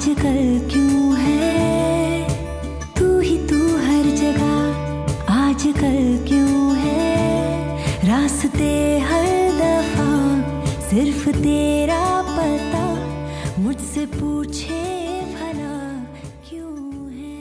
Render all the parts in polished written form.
आजकल क्यों है तू ही तू हर जगह, आजकल क्यों है रास्ते हर दफा सिर्फ तेरा पता, मुझसे पूछे भला क्यों है।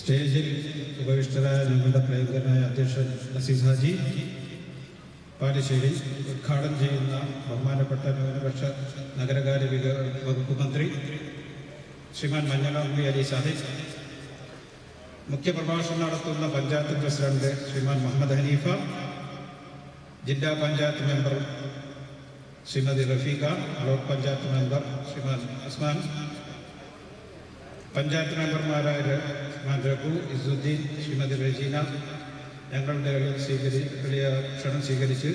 സ്റ്റേജിൽ ഉപവിഷ്ടരായ ഞങ്ങളുടെ പ്രിയങ്കരനായ അധ്യക്ഷൻ അസീസ് ഹാജി പാലശ്ശേരി, ഉദ്ഘാടനം ചെയ്യുന്ന ബഹുമാനപ്പെട്ട ന്യൂനപക്ഷ നഗരകാര്യ വകുപ്പ് മന്ത്രി ശ്രീമാൻ മഞ്ഞളാംകുടി അലി സാഹിബ്, മുഖ്യപ്രഭാഷണം നടത്തുന്ന പഞ്ചായത്ത് പ്രസിഡന്റ് ശ്രീമാൻ മുഹമ്മദ് ഹനീഫ, ജില്ലാ panchayat member Shrimati Rafeeqa, block panchayat member Sriman Usman, panchayat മെമ്പർമാരായ ശ്രീമാൻ രഘു, ഇസുദ്ദീൻ, ശ്രീമതി റജീന, ഞങ്ങളുടെ വലിയ ക്ഷണം സ്വീകരിച്ച്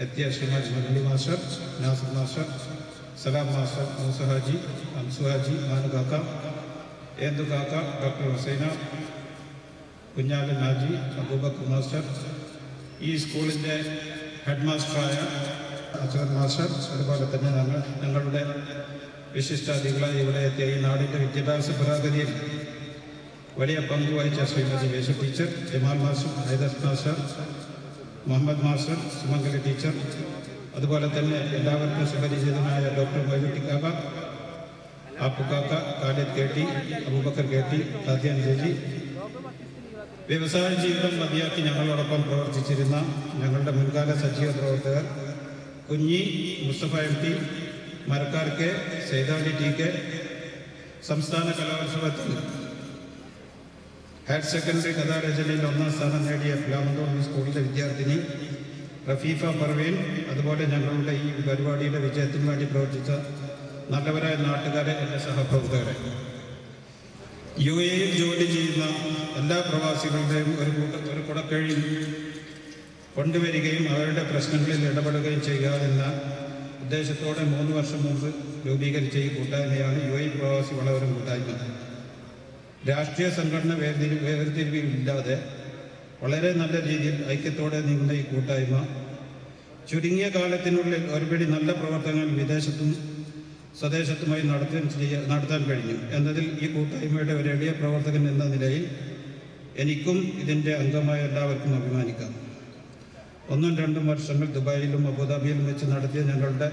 എത്തിയ ശ്രീമാൻ മുരളി മാസ്റ്റർ, നാസിർ മാസ്റ്റർ, സലാം മാസ്റ്റർ, മൂസ ഹാജി, അംസു ഹാജി, മാനു കാക്ക, ഏന്തു കാക്ക, ഡോക്ടർ ഹുസൈന, കുഞ്ഞാലൻ ഹാജി, അബൂബക്കർ മാസ്റ്റർ, ഈ സ്കൂളിൻ്റെ ഹെഡ് മാസ്റ്ററായ അസർ മാസ്റ്റർ, അതുപോലെ തന്നെ ഞങ്ങളുടെ വിശിഷ്ടാതിഥികളായി ഇവിടെ എത്തിയ ഈ നാടിൻ്റെ വിദ്യാഭ്യാസ പുരോഗതിയിൽ വലിയ പങ്ക് വഹിച്ച Srimathi Yesu teacher, Jamal master, Haider master, Muhammad master, Sumangali teacher, അതുപോലെ തന്നെ എല്ലാവർക്കും സുപരിചിതനായ ഡോക്ടർ മൊയ്തുട്ടി കാക്ക, ആപ്പു കാക്ക, Khalid K T, Abubakar K T, Thathyan ji, വ്യവസായ ജീവിതം മതിയാക്കി ഞങ്ങളോടൊപ്പം പ്രവർത്തിച്ചിരുന്ന ഞങ്ങളുടെ മുൻകാല സജീവ പ്രവർത്തകർ Kunhi, Mustafa M T, Marakkar K, Saidali T K, സംസ്ഥാന കലോത്സവത്തിൽ ഹയർ സെക്കൻഡറി കഥാരചനയിൽ 1ാം സ്ഥാനം നേടിയ ഫിലാമന്തോൺ സ്കൂളിലെ വിദ്യാർത്ഥിനി റഫീഫ പർവീൻ, അതുപോലെ ഞങ്ങളുടെ ഈ പരിപാടിയുടെ വിജയത്തിന് വേണ്ടി പ്രവർത്തിച്ച നല്ലവരായ നാട്ടുകാരെ, എൻ്റെ സഹപ്രവർത്തകരെ, UAE ജോലി ചെയ്യുന്ന എല്ലാ പ്രവാസികളുടെയും ഒരു കുടക്കീഴിൽ കൊണ്ടുവരികയും അവരുടെ പ്രശ്നങ്ങളിൽ ഇടപെടുകയും ചെയ്യുക എന്ന ഉദ്ദേശത്തോടെ 3 വർഷം മുമ്പ് രൂപീകരിച്ച ഈ കൂട്ടായ്മയാണ് UAE പ്രവാസി വളവരും കൂട്ടായ്മ. രാഷ്ട്രീയ സംഘടന വേർതിരിവില്ലാതെ വളരെ നല്ല രീതിയിൽ ഐക്യത്തോടെ നീങ്ങുന്ന ഈ കൂട്ടായ്മ ചുരുങ്ങിയ കാലത്തിനുള്ളിൽ ഒരുപിടി നല്ല പ്രവർത്തനങ്ങൾ വിദേശത്തും സ്വദേശത്തുമായി നടത്താൻ കഴിഞ്ഞു എന്നതിൽ ഈ കൂട്ടായ്മയുടെ ഒരു എളിയ പ്രവർത്തകൻ എന്ന നിലയിൽ എനിക്കും ഇതിൻ്റെ അംഗമായ എല്ലാവർക്കും അഭിമാനിക്കാം. 1-2 വർഷങ്ങൾ ദുബായിലും അബുദാബിയിലും വെച്ച് നടത്തിയ ഞങ്ങളുടെ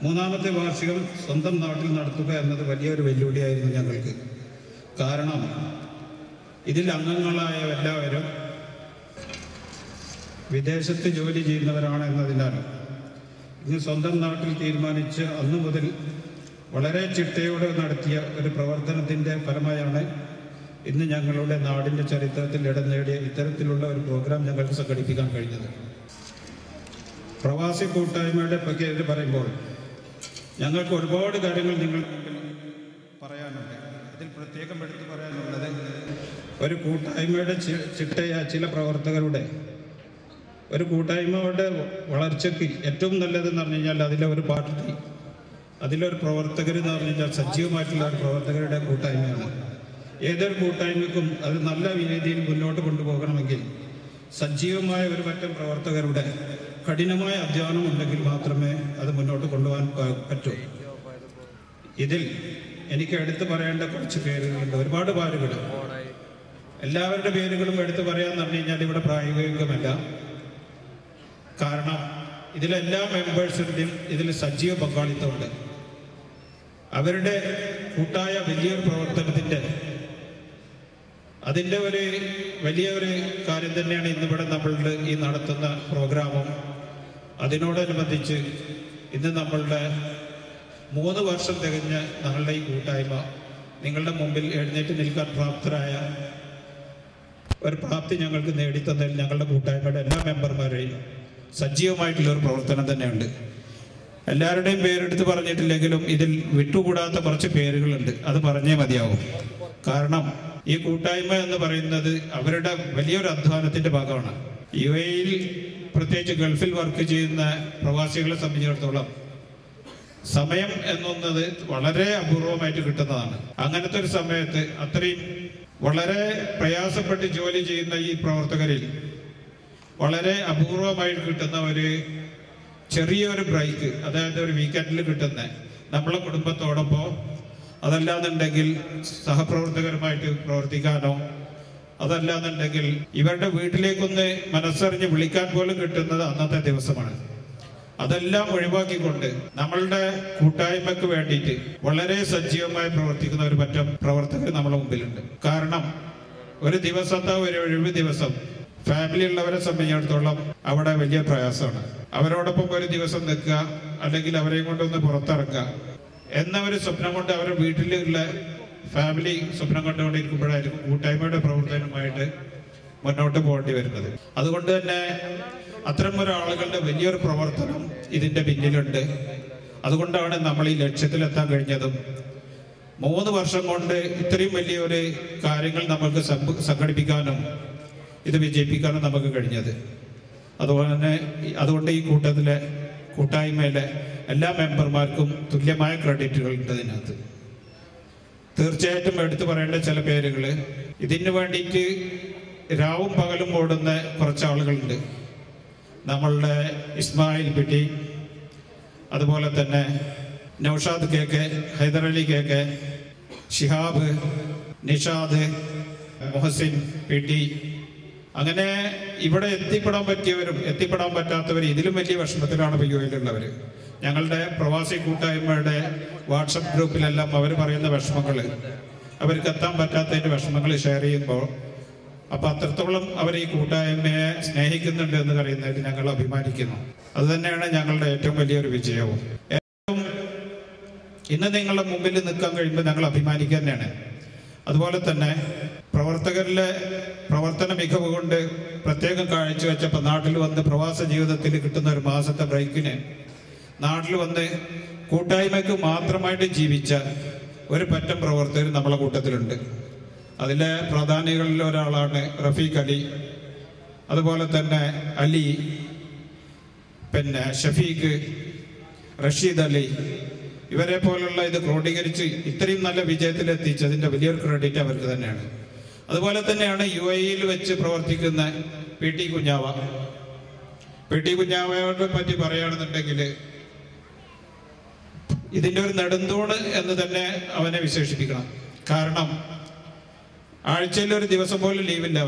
3ാമത്തെ വാർഷികം സ്വന്തം നാട്ടിൽ നടത്തുക എന്നത് വലിയൊരു വെല്ലുവിളിയായിരുന്നു ഞങ്ങൾക്ക്. കാരണം ഇതിൽ അംഗങ്ങളായ എല്ലാവരും വിദേശത്ത് ജോലി ചെയ്യുന്നവരാണ് എന്നതിനാൽ ഇന്ന് സ്വന്തം നാട്ടിൽ തീരുമാനിച്ച് അന്നു മുതൽ വളരെ ചിട്ടയോടെ നടത്തിയ ഒരു പ്രവർത്തനത്തിൻ്റെ ഫലമായാണ് ഇന്ന് ഞങ്ങളുടെ നാടിൻ്റെ ചരിത്രത്തിൽ ഇടം നേടിയ ഇത്തരത്തിലുള്ള ഒരു പ്രോഗ്രാം ഞങ്ങൾക്ക് സംഘടിപ്പിക്കാൻ കഴിഞ്ഞത്. പ്രവാസി കൂട്ടായ്മയുടെ പറ്റി പറയുമ്പോൾ ഞങ്ങൾക്ക് ഒരുപാട് കാര്യങ്ങൾ നിങ്ങൾക്ക് പറയാനുണ്ട്. അതിൽ പ്രത്യേകം എടുത്തു പറയാനുള്ളത് ഒരു കൂട്ടായ്മയുടെ ചിട്ടയായ ചില പ്രവർത്തകരുടെ ഒരു കൂട്ടായ്മയുടെ വളർച്ചയ്ക്ക് ഏറ്റവും നല്ലതെന്ന് പറഞ്ഞു കഴിഞ്ഞാൽ അതിലെ ഒരു പാർട്ടി, അതിലൊരു പ്രവർത്തകർ എന്ന് പറഞ്ഞു കഴിഞ്ഞാൽ സജീവമായിട്ടുള്ള ഒരു പ്രവർത്തകരുടെ കൂട്ടായ്മയാണ്. ഏതൊരു കൂട്ടായ്മയ്ക്കും അത് നല്ല രീതിയിൽ മുന്നോട്ട് കൊണ്ടുപോകണമെങ്കിൽ സജീവമായ ഒരു പറ്റം പ്രവർത്തകരുടെ കഠിനമായ അധ്വാനം ഉണ്ടെങ്കിൽ മാത്രമേ അത് മുന്നോട്ട് കൊണ്ടുപോകാൻ പറ്റൂ. ഇതിൽ എനിക്ക് എടുത്തു പറയേണ്ട കുറച്ച് പേരുകളുണ്ട്, ഒരുപാട് പേരുകൾ. എല്ലാവരുടെ പേരുകളും എടുത്തു പറയാന്ന് പറഞ്ഞു കഴിഞ്ഞാൽ ഇവിടെ പ്രായോഗികമല്ല. കാരണം ഇതിലെല്ലാ മെമ്പേഴ്സിൻ്റെയും ഇതിൽ സജീവ പങ്കാളിത്തമുണ്ട്. അവരുടെ കൂട്ടായ വലിയൊരു പ്രവർത്തനത്തിൻ്റെ അതിൻ്റെ ഒരു വലിയൊരു കാര്യം തന്നെയാണ് ഇന്നിവിടെ നമ്മളുടെ ഈ നടത്തുന്ന പ്രോഗ്രാമും. അതിനോടനുബന്ധിച്ച് ഇന്ന് നമ്മളുടെ 3 വർഷം തികഞ്ഞ ഞങ്ങളുടെ ഈ കൂട്ടായ്മ നിങ്ങളുടെ മുമ്പിൽ എഴുന്നേറ്റ് നിൽക്കാൻ പ്രാപ്തരായ ഒരു പ്രാപ്തി ഞങ്ങൾക്ക് നേടിത്തന്നതിൽ ഞങ്ങളുടെ കൂട്ടായ്മയുടെ എല്ലാ മെമ്പർമാരെയും സജീവമായിട്ടുള്ളൊരു പ്രവർത്തനം തന്നെയുണ്ട്. എല്ലാവരുടെയും പേരെടുത്ത് പറഞ്ഞിട്ടില്ലെങ്കിലും ഇതിൽ വിട്ടുകൂടാത്ത കുറച്ച് പേരുകളുണ്ട്. അത് പറഞ്ഞേ മതിയാവും. കാരണം ഈ കൂട്ടായ്മ എന്ന് പറയുന്നത് അവരുടെ വലിയൊരു അധ്വാനത്തിൻ്റെ ഭാഗമാണ്. UAE-യിൽ പ്രത്യേകിച്ച് ഗൾഫിൽ വർക്ക് ചെയ്യുന്ന പ്രവാസികളെ സംബന്ധിച്ചിടത്തോളം സമയം എന്നുള്ളത് വളരെ അപൂർവമായിട്ട് കിട്ടുന്നതാണ്. അങ്ങനത്തെ ഒരു സമയത്ത് അത്രയും വളരെ പ്രയാസപ്പെട്ട് ജോലി ചെയ്യുന്ന ഈ പ്രവർത്തകരിൽ വളരെ അപൂർവമായിട്ട് കിട്ടുന്ന ഒരു ചെറിയൊരു ബ്രേക്ക്, അതായത് ഒരു വീക്കെൻഡിൽ കിട്ടുന്ന നമ്മളെ കുടുംബത്തോടൊപ്പം അതല്ലാന്നുണ്ടെങ്കിൽ സഹപ്രവർത്തകരുമായിട്ട് പ്രവർത്തിക്കാനോ അതല്ലാന്നുണ്ടെങ്കിൽ ഇവരുടെ വീട്ടിലേക്കൊന്ന് മനസ്സറിഞ്ഞ് വിളിക്കാൻ പോലും കിട്ടുന്നത് അന്നത്തെ ദിവസമാണ്. അതെല്ലാം ഒഴിവാക്കിക്കൊണ്ട് നമ്മളുടെ കൂട്ടായ്മക്ക് വേണ്ടിയിട്ട് വളരെ സജീവമായി പ്രവർത്തിക്കുന്ന ഒരു പറ്റം പ്രവർത്തകർ നമ്മുടെ മുമ്പിലുണ്ട്. കാരണം ഒരു ദിവസത്തെ ഒരു ഒഴിവ് ദിവസം ഫാമിലി ഉള്ളവരെ സംബന്ധിച്ചിടത്തോളം അവിടെ വലിയ പ്രയാസമാണ്. അവരോടൊപ്പം ഒരു ദിവസം നിൽക്കുക അല്ലെങ്കിൽ അവരെയും കൊണ്ടൊന്ന് പുറത്തിറക്കുക എന്ന ഒരു സ്വപ്നം കൊണ്ട് അവരുടെ വീട്ടിലുള്ള ഫാമിലി സ്വപ്നം കണ്ടുകൊണ്ടിരിക്കുമ്പോഴായിരിക്കും കൂട്ടായ്മയുടെ പ്രവർത്തനവുമായിട്ട് മുന്നോട്ട് പോകേണ്ടി വരുന്നത്. അതുകൊണ്ട് തന്നെ അത്തരം ഒരാളുകളുടെ വലിയൊരു പ്രവർത്തനം ഇതിൻ്റെ പിന്നിലുണ്ട്. അതുകൊണ്ടാണ് നമ്മൾ ഈ ലക്ഷ്യത്തിലെത്താൻ കഴിഞ്ഞതും 3 വർഷം കൊണ്ട് ഇത്രയും വലിയൊരു കാര്യങ്ങൾ നമുക്ക് സംഘടിപ്പിക്കാനും ഇത് വിജയിപ്പിക്കാനും നമുക്ക് കഴിഞ്ഞത്. അതുകൊണ്ട് ഈ കൂട്ടായ്മയിലെ എല്ലാ മെമ്പർമാർക്കും തുല്യമായ ക്രെഡിറ്റുകൾ ഉണ്ട് ഇതിനകത്ത്. തീർച്ചയായിട്ടും എടുത്തു പറയേണ്ട ചില പേരുകൾ, ഇതിന് വേണ്ടിയിട്ട് രാവും പകലും ഓടുന്ന കുറച്ച് ആളുകളുണ്ട്. നമ്മളുടെ ഇസ്മായിൽ പിട്ടി, അതുപോലെ തന്നെ Naushad KK, Hyderali KK, Shihab, Nishad, Muhsin PT, അങ്ങനെ ഇവിടെ എത്തിപ്പെടാൻ പറ്റിയവരും എത്തിപ്പെടാൻ പറ്റാത്തവരും ഇതിലും വലിയ വിഷമത്തിലാണ് UAE-യിലുള്ളവർ. ഞങ്ങളുടെ പ്രവാസി കൂട്ടായ്മയുടെ വാട്സപ്പ് ഗ്രൂപ്പിലെല്ലാം അവർ പറയുന്ന വിഷമങ്ങൾ, അവർക്ക് എത്താൻ പറ്റാത്തതിൻ്റെ വിഷമങ്ങൾ ഷെയർ ചെയ്യുമ്പോൾ അപ്പോൾ അത്രത്തോളം അവർ ഈ കൂട്ടായ്മയെ സ്നേഹിക്കുന്നുണ്ട് എന്ന് പറയുന്നതിൽ ഞങ്ങൾ അഭിമാനിക്കുന്നു. അതുതന്നെയാണ് ഞങ്ങളുടെ ഏറ്റവും വലിയൊരു വിജയവും. ഇന്ന് നിങ്ങളുടെ മുമ്പിൽ നിൽക്കാൻ കഴിയുമ്പോൾ ഞങ്ങൾ അഭിമാനിക്കുക തന്നെയാണ്. അതുപോലെ തന്നെ പ്രവർത്തകരിലെ പ്രവർത്തന മികവ് കൊണ്ട് പ്രത്യേകം കാഴ്ചവെച്ചപ്പോൾ നാട്ടിൽ വന്ന് പ്രവാസ ജീവിതത്തിൽ കിട്ടുന്ന ഒരു മാസത്തെ ബ്രേക്കിന് നാട്ടിൽ വന്ന് കൂട്ടായ്മയ്ക്ക് മാത്രമായിട്ട് ജീവിച്ച ഒരു പറ്റം പ്രവർത്തകർ നമ്മളെ കൂട്ടത്തിലുണ്ട്. അതിലെ പ്രധാനികളിൽ ഒരാളാണ് റഫീഖ് അലി, അതുപോലെ തന്നെ അലി, പിന്നെ ഷഫീഖ്, റഷീദ് അലി, ഇവരെ പോലുള്ള ഇത് ക്രോഡീകരിച്ച് ഇത്രയും നല്ല വിജയത്തിലെത്തിച്ചതിൻ്റെ വലിയൊരു ക്രെഡിറ്റ് അവർക്ക് തന്നെയാണ്. അതുപോലെ തന്നെയാണ് UAE-യിൽ വെച്ച് പ്രവർത്തിക്കുന്ന PT കുഞ്ഞാവ. PT കുഞ്ഞാവയെ പറ്റി പറയുകയാണെന്നുണ്ടെങ്കിൽ ഇതിൻ്റെ ഒരു നെടുന്തൂണ് എന്ന് തന്നെ അവനെ വിശേഷിപ്പിക്കണം. കാരണം ആഴ്ചയിൽ ഒരു ദിവസം പോലും ലീവില്ല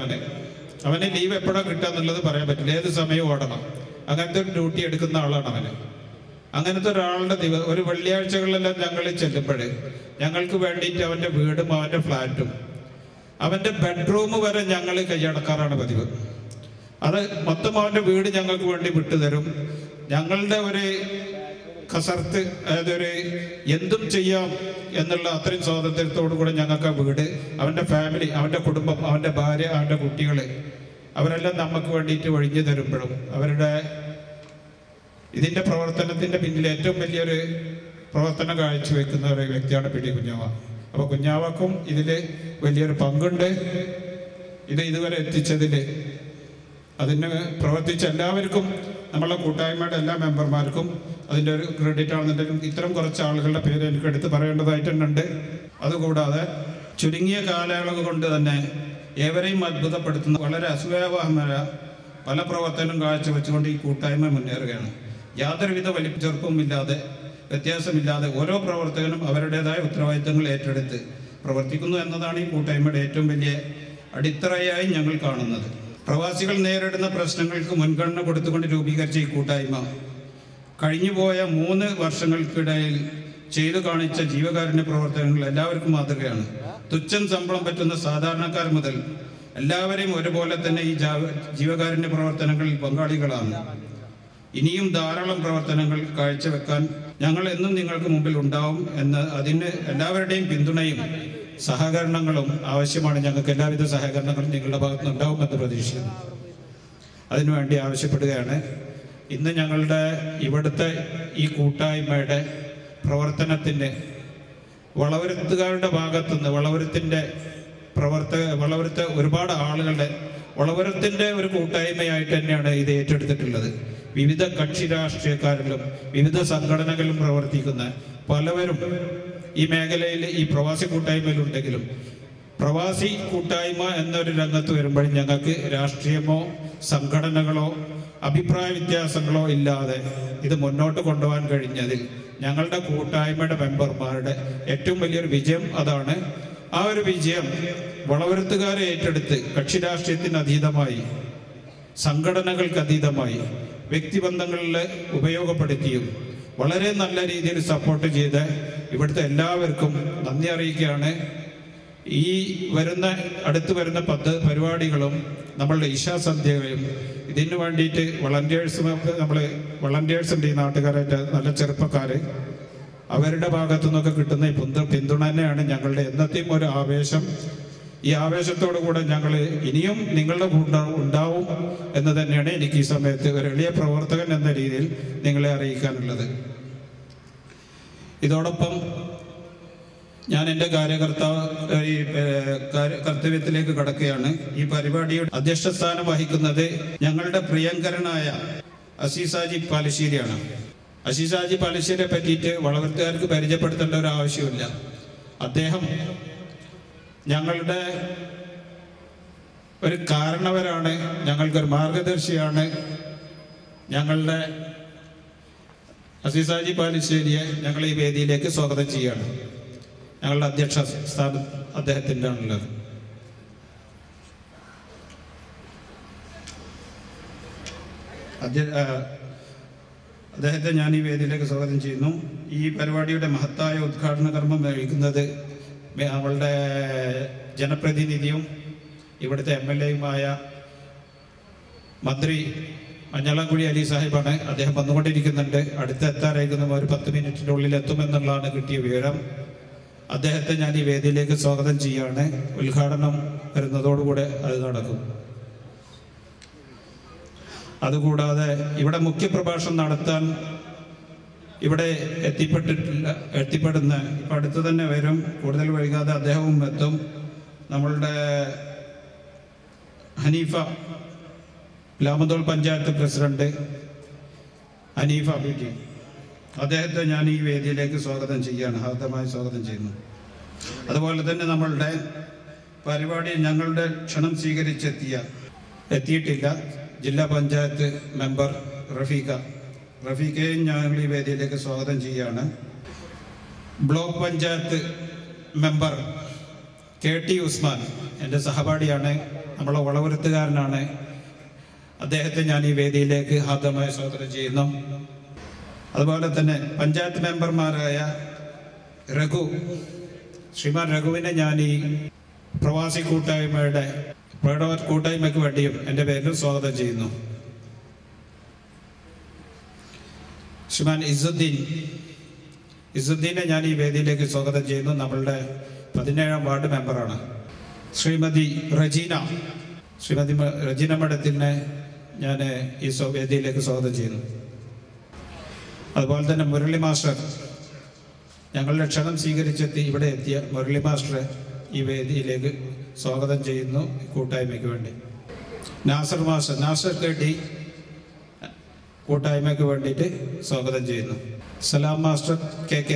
അവന് ലീവ് എപ്പോഴാണ് കിട്ടുക എന്നുള്ളത് പറയാൻ പറ്റില്ല. ഏത് സമയവും ഓടണം. അങ്ങനത്തെ ഒരു ഡ്യൂട്ടി എടുക്കുന്ന ആളാണ് അവന്. അങ്ങനത്തെ ഒരാളുടെ ഒരു വെള്ളിയാഴ്ചകളിലെല്ലാം ഞങ്ങൾ ചെല്ലുമ്പോൾ ഞങ്ങൾക്ക് വേണ്ടിയിട്ട് അവൻ്റെ വീടും അവൻ്റെ ഫ്ലാറ്റും അവൻ്റെ ബെഡ്റൂം വരെ ഞങ്ങൾ കൈയടക്കാറാണ് പതിവ്. അത് മൊത്തം അവൻ്റെ വീട് ഞങ്ങൾക്ക് വേണ്ടി വിട്ടുതരും. ഞങ്ങളുടെ ഒരു കസർത്ത്, അതായത് ഒരു എന്തും ചെയ്യാം എന്നുള്ള അത്രയും സ്വാതന്ത്ര്യത്തോടു കൂടെ ഞങ്ങൾക്ക് ആ വീട്, അവൻ്റെ ഫാമിലി, അവൻ്റെ കുടുംബം, അവൻ്റെ ഭാര്യ, അവൻ്റെ കുട്ടികൾ, അവരെല്ലാം നമുക്ക് വേണ്ടിയിട്ട് ഒഴിഞ്ഞു തരുമ്പോഴും അവരുടെ ഇതിൻ്റെ പ്രവർത്തനത്തിൻ്റെ പിന്നിൽ ഏറ്റവും വലിയൊരു പ്രവർത്തനം കാഴ്ചവെക്കുന്ന ഒരു വ്യക്തിയാണ് PT കുഞ്ഞാവ. അപ്പോൾ കുഞ്ഞാവക്കും ഇതിൽ വലിയൊരു പങ്കുണ്ട്. ഇതുവരെ എത്തിച്ചതിൽ അതിന് പ്രവർത്തിച്ച എല്ലാവർക്കും, നമ്മളെ കൂട്ടായ്മയുടെ എല്ലാ മെമ്പർമാർക്കും അതിൻ്റെ ഒരു ക്രെഡിറ്റ് ആണെന്നുണ്ടെങ്കിലും ഇത്തരം കുറച്ച് ആളുകളുടെ പേര് എനിക്ക് എടുത്ത് പറയേണ്ടതായിട്ടുണ്ട്. അതുകൂടാതെ ചുരുങ്ങിയ കാലയളവ് കൊണ്ട് തന്നെ ഏവരെയും അത്ഭുതപ്പെടുത്തുന്ന വളരെ അസൂയാവഹമായ പല പ്രവർത്തനം കാഴ്ചവെച്ചുകൊണ്ട് ഈ കൂട്ടായ്മ മുന്നേറുകയാണ്. യാതൊരുവിധ വലിപ്പച്ചെറുപ്പവുമില്ലാതെ, വ്യത്യാസമില്ലാതെ ഓരോ പ്രവർത്തകനും അവരുടേതായ ഉത്തരവാദിത്തങ്ങൾ ഏറ്റെടുത്ത് പ്രവർത്തിക്കുന്നു എന്നതാണ് ഈ കൂട്ടായ്മയുടെ ഏറ്റവും വലിയ അടിത്തറയായി ഞങ്ങൾ കാണുന്നത്. പ്രവാസികൾ നേരിടുന്ന പ്രശ്നങ്ങൾക്ക് മുൻഗണന കൊടുത്തുകൊണ്ട് രൂപീകരിച്ച ഈ കൂട്ടായ്മ കഴിഞ്ഞുപോയ 3 വർഷങ്ങൾക്കിടയിൽ ചെയ്തു കാണിച്ച ജീവകാരുണ്യ പ്രവർത്തനങ്ങൾ എല്ലാവർക്കും മാതൃകയാണ്. തുച്ഛം ശമ്പളം പറ്റുന്ന സാധാരണക്കാർ മുതൽ എല്ലാവരെയും ഒരുപോലെ തന്നെ ഈ ജീവകാരുണ്യ പ്രവർത്തനങ്ങളിൽ പങ്കാളികളാണ്. ഇനിയും ധാരാളം പ്രവർത്തനങ്ങൾ കാഴ്ചവെക്കാൻ ഞങ്ങൾ എന്നും നിങ്ങൾക്ക് മുമ്പിൽ ഉണ്ടാവും എന്ന് അതിന് എല്ലാവരുടെയും പിന്തുണയും സഹകരണങ്ങളും ആവശ്യമാണ്. ഞങ്ങൾക്ക് എല്ലാവിധ സഹകരണങ്ങളും നിങ്ങളുടെ ഭാഗത്തുനിന്ന് ഉണ്ടാവുമെന്ന് പ്രതീക്ഷിക്കുന്നു. അതിനുവേണ്ടി ആവശ്യപ്പെടുകയാണ്. ഇന്ന് ഞങ്ങളുടെ ഇവിടുത്തെ ഈ കൂട്ടായ്മയുടെ പ്രവർത്തനത്തിന് വളവരുത്തുകാരുടെ ഭാഗത്തുനിന്ന് വളവരുത്ത ഒരുപാട് ആളുകളുടെ വളവരത്തിൻ്റെ ഒരു കൂട്ടായ്മയായിട്ട് തന്നെയാണ് ഇത് ഏറ്റെടുത്തിട്ടുള്ളത്. വിവിധ കക്ഷി രാഷ്ട്രീയക്കാരിലും വിവിധ സംഘടനകളിലും പ്രവർത്തിക്കുന്ന പലവരും ഈ മേഖലയിൽ ഈ പ്രവാസി കൂട്ടായ്മയിലുണ്ടെങ്കിലും പ്രവാസി കൂട്ടായ്മ എന്നൊരു രംഗത്ത് വരുമ്പോഴും ഞങ്ങൾക്ക് രാഷ്ട്രീയമോ സംഘടനകളോ അഭിപ്രായ വ്യത്യാസങ്ങളോ ഇല്ലാതെ ഇത് മുന്നോട്ട് കൊണ്ടുപോകാൻ കഴിഞ്ഞതിൽ ഞങ്ങളുടെ കൂട്ടായ്മയുടെ മെമ്പർമാരുടെ ഏറ്റവും വലിയൊരു വിജയം അതാണ്. ആ ഒരു വിജയം വളവരുത്തുകാരെ ഏറ്റെടുത്ത് കക്ഷി രാഷ്ട്രീയത്തിന് അതീതമായി സംഘടനകൾക്ക് അതീതമായി വ്യക്തിബന്ധങ്ങളിൽ ഉപയോഗപ്പെടുത്തിയും വളരെ നല്ല രീതിയിൽ സപ്പോർട്ട് ചെയ്ത് ഇവിടുത്തെ എല്ലാവർക്കും നന്ദി അറിയിക്കുകയാണ്. ഈ അടുത്ത് വരുന്ന 10 പരിപാടികളും നമ്മളുടെ ഇശാസന്ധ്യകളും ഇതിനു വേണ്ടിയിട്ട് വളണ്ടിയേഴ്സുണ്ട് ഈ നാട്ടുകാരായിട്ട് നല്ല ചെറുപ്പക്കാർ, അവരുടെ ഭാഗത്തു നിന്നൊക്കെ കിട്ടുന്ന ഈ പിന്തുണ തന്നെയാണ് ഞങ്ങളുടെ എന്നത്തെയും ഒരു ആവേശം. ഈ ആവേശത്തോടു കൂടെ ഞങ്ങൾ ഇനിയും നിങ്ങളുടെ കൂടെ ഉണ്ടാവും എന്ന് തന്നെയാണ് എനിക്ക് ഈ സമയത്ത് ഒരു എളിയ പ്രവർത്തകൻ എന്ന രീതിയിൽ നിങ്ങളെ അറിയിക്കാനുള്ളത്. ഇതോടൊപ്പം ഞാൻ എൻ്റെ കർത്തവ്യത്തിലേക്ക് കടക്കുകയാണ്. ഈ പരിപാടിയുടെ അധ്യക്ഷസ്ഥാനം വഹിക്കുന്നത് ഞങ്ങളുടെ പ്രിയങ്കരനായ അസീസാജി പാലശ്ശേരിയാണ്. അസീസാജി പാലശ്ശേരിയെ പറ്റിയിട്ട് വളവരുത്തുകാർക്ക് പരിചയപ്പെടുത്തേണ്ട ഒരു ആവശ്യമില്ല. അദ്ദേഹം ഞങ്ങളുടെ ഒരു കാരണവരാണ്, ഞങ്ങൾക്കൊരു മാർഗദർശിയാണ്. ഞങ്ങളുടെ അസീസാജി പാലശ്ശേരിയെ ഞങ്ങൾ ഈ വേദിയിലേക്ക് സ്വാഗതം ചെയ്യുകയാണ്. ഞങ്ങളുടെ അധ്യക്ഷ സ്ഥാനം അദ്ദേഹത്തിൻ്റെ ആണുള്ളത്. അദ്ദേഹത്തെ ഞാൻ ഈ വേദിയിലേക്ക് സ്വാഗതം ചെയ്യുന്നു. ഈ പരിപാടിയുടെ മഹത്തായ ഉദ്ഘാടന കർമ്മം വഹിക്കുന്നത് നമ്മളുടെ ജനപ്രതിനിധിയും ഇവിടുത്തെ MLA-യുമായ മന്ത്രി മഞ്ഞളാംകുഴി അലി സാഹിബാണ്. അദ്ദേഹം വന്നുകൊണ്ടിരിക്കുന്നുണ്ട്. എത്താറായിരിക്കുന്ന ഒരു 10 മിനിറ്റിൻ്റെ ഉള്ളിൽ എത്തുമെന്നുള്ളതാണ് കിട്ടിയ വിവരം. അദ്ദേഹത്തെ ഞാൻ ഈ വേദിയിലേക്ക് സ്വാഗതം ചെയ്യുകയാണ്. ഉദ്ഘാടനം വരുന്നതോടുകൂടെ അത് നടക്കും. അതുകൂടാതെ ഇവിടെ മുഖ്യപ്രഭാഷണം നടത്താൻ ഇവിടെ എത്തിപ്പെടുന്ന ഇപ്പം അടുത്ത് തന്നെ വരും, കൂടുതൽ വൈകാതെ അദ്ദേഹവും എത്തും. നമ്മളുടെ ഹനീഫ ലാമന്തോൾ പഞ്ചായത്ത് പ്രസിഡന്റ് ഹനീഫ ബീറ്റി, അദ്ദേഹത്തെ ഞാൻ ഈ വേദിയിലേക്ക് സ്വാഗതം ചെയ്യുകയാണ്, ഹാർദമായി സ്വാഗതം ചെയ്യുന്നു. അതുപോലെ തന്നെ നമ്മളുടെ പരിപാടി ഞങ്ങളുടെ ക്ഷണം എത്തിയിട്ടില്ല ജില്ലാ പഞ്ചായത്ത് മെമ്പർ റഫീഖയെയും ഞങ്ങൾ ഈ വേദിയിലേക്ക് സ്വാഗതം ചെയ്യുകയാണ്. Block panchayat member KT Usman എൻ്റെ സഹപാഠിയാണ്, നമ്മളെ വളവരുത്തുകാരനാണ്. അദ്ദേഹത്തെ ഞാൻ ഈ വേദിയിലേക്ക് ഹാർദമായി സ്വാഗതം ചെയ്യുന്നു. അതുപോലെ തന്നെ പഞ്ചായത്ത് മെമ്പർമാരായ ശ്രീമാൻ രഘുവിനെ ഞാൻ ഈ പ്രവാസി കൂട്ടായ്മയ്ക്ക് വേണ്ടിയും എൻ്റെ പേരിൽ സ്വാഗതം ചെയ്യുന്നു. ശ്രീമാൻ ഇസുദ്ദീനെ ഞാൻ ഈ വേദിയിലേക്ക് സ്വാഗതം ചെയ്യുന്നു. നമ്മളുടെ 17ാം വാർഡ് മെമ്പറാണ്. ശ്രീമതി റജീന മഠത്തിനെ ഞാൻ ഈ വേദിയിലേക്ക് സ്വാഗതം ചെയ്യുന്നു. അതുപോലെ തന്നെ മുരളി മാസ്റ്റർ, ഞങ്ങളുടെ ക്ഷണം സ്വീകരിച്ചെത്തി ഇവിടെ എത്തിയ മുരളി മാസ്റ്ററെ ഈ വേദിയിലേക്ക് സ്വാഗതം ചെയ്യുന്നു കൂട്ടായ്മയ്ക്ക് വേണ്ടി. നാസർ KT കൂട്ടായ്മയ്ക്ക് വേണ്ടിയിട്ട് സ്വാഗതം ചെയ്യുന്നു. സലാം മാസ്റ്റർ KK,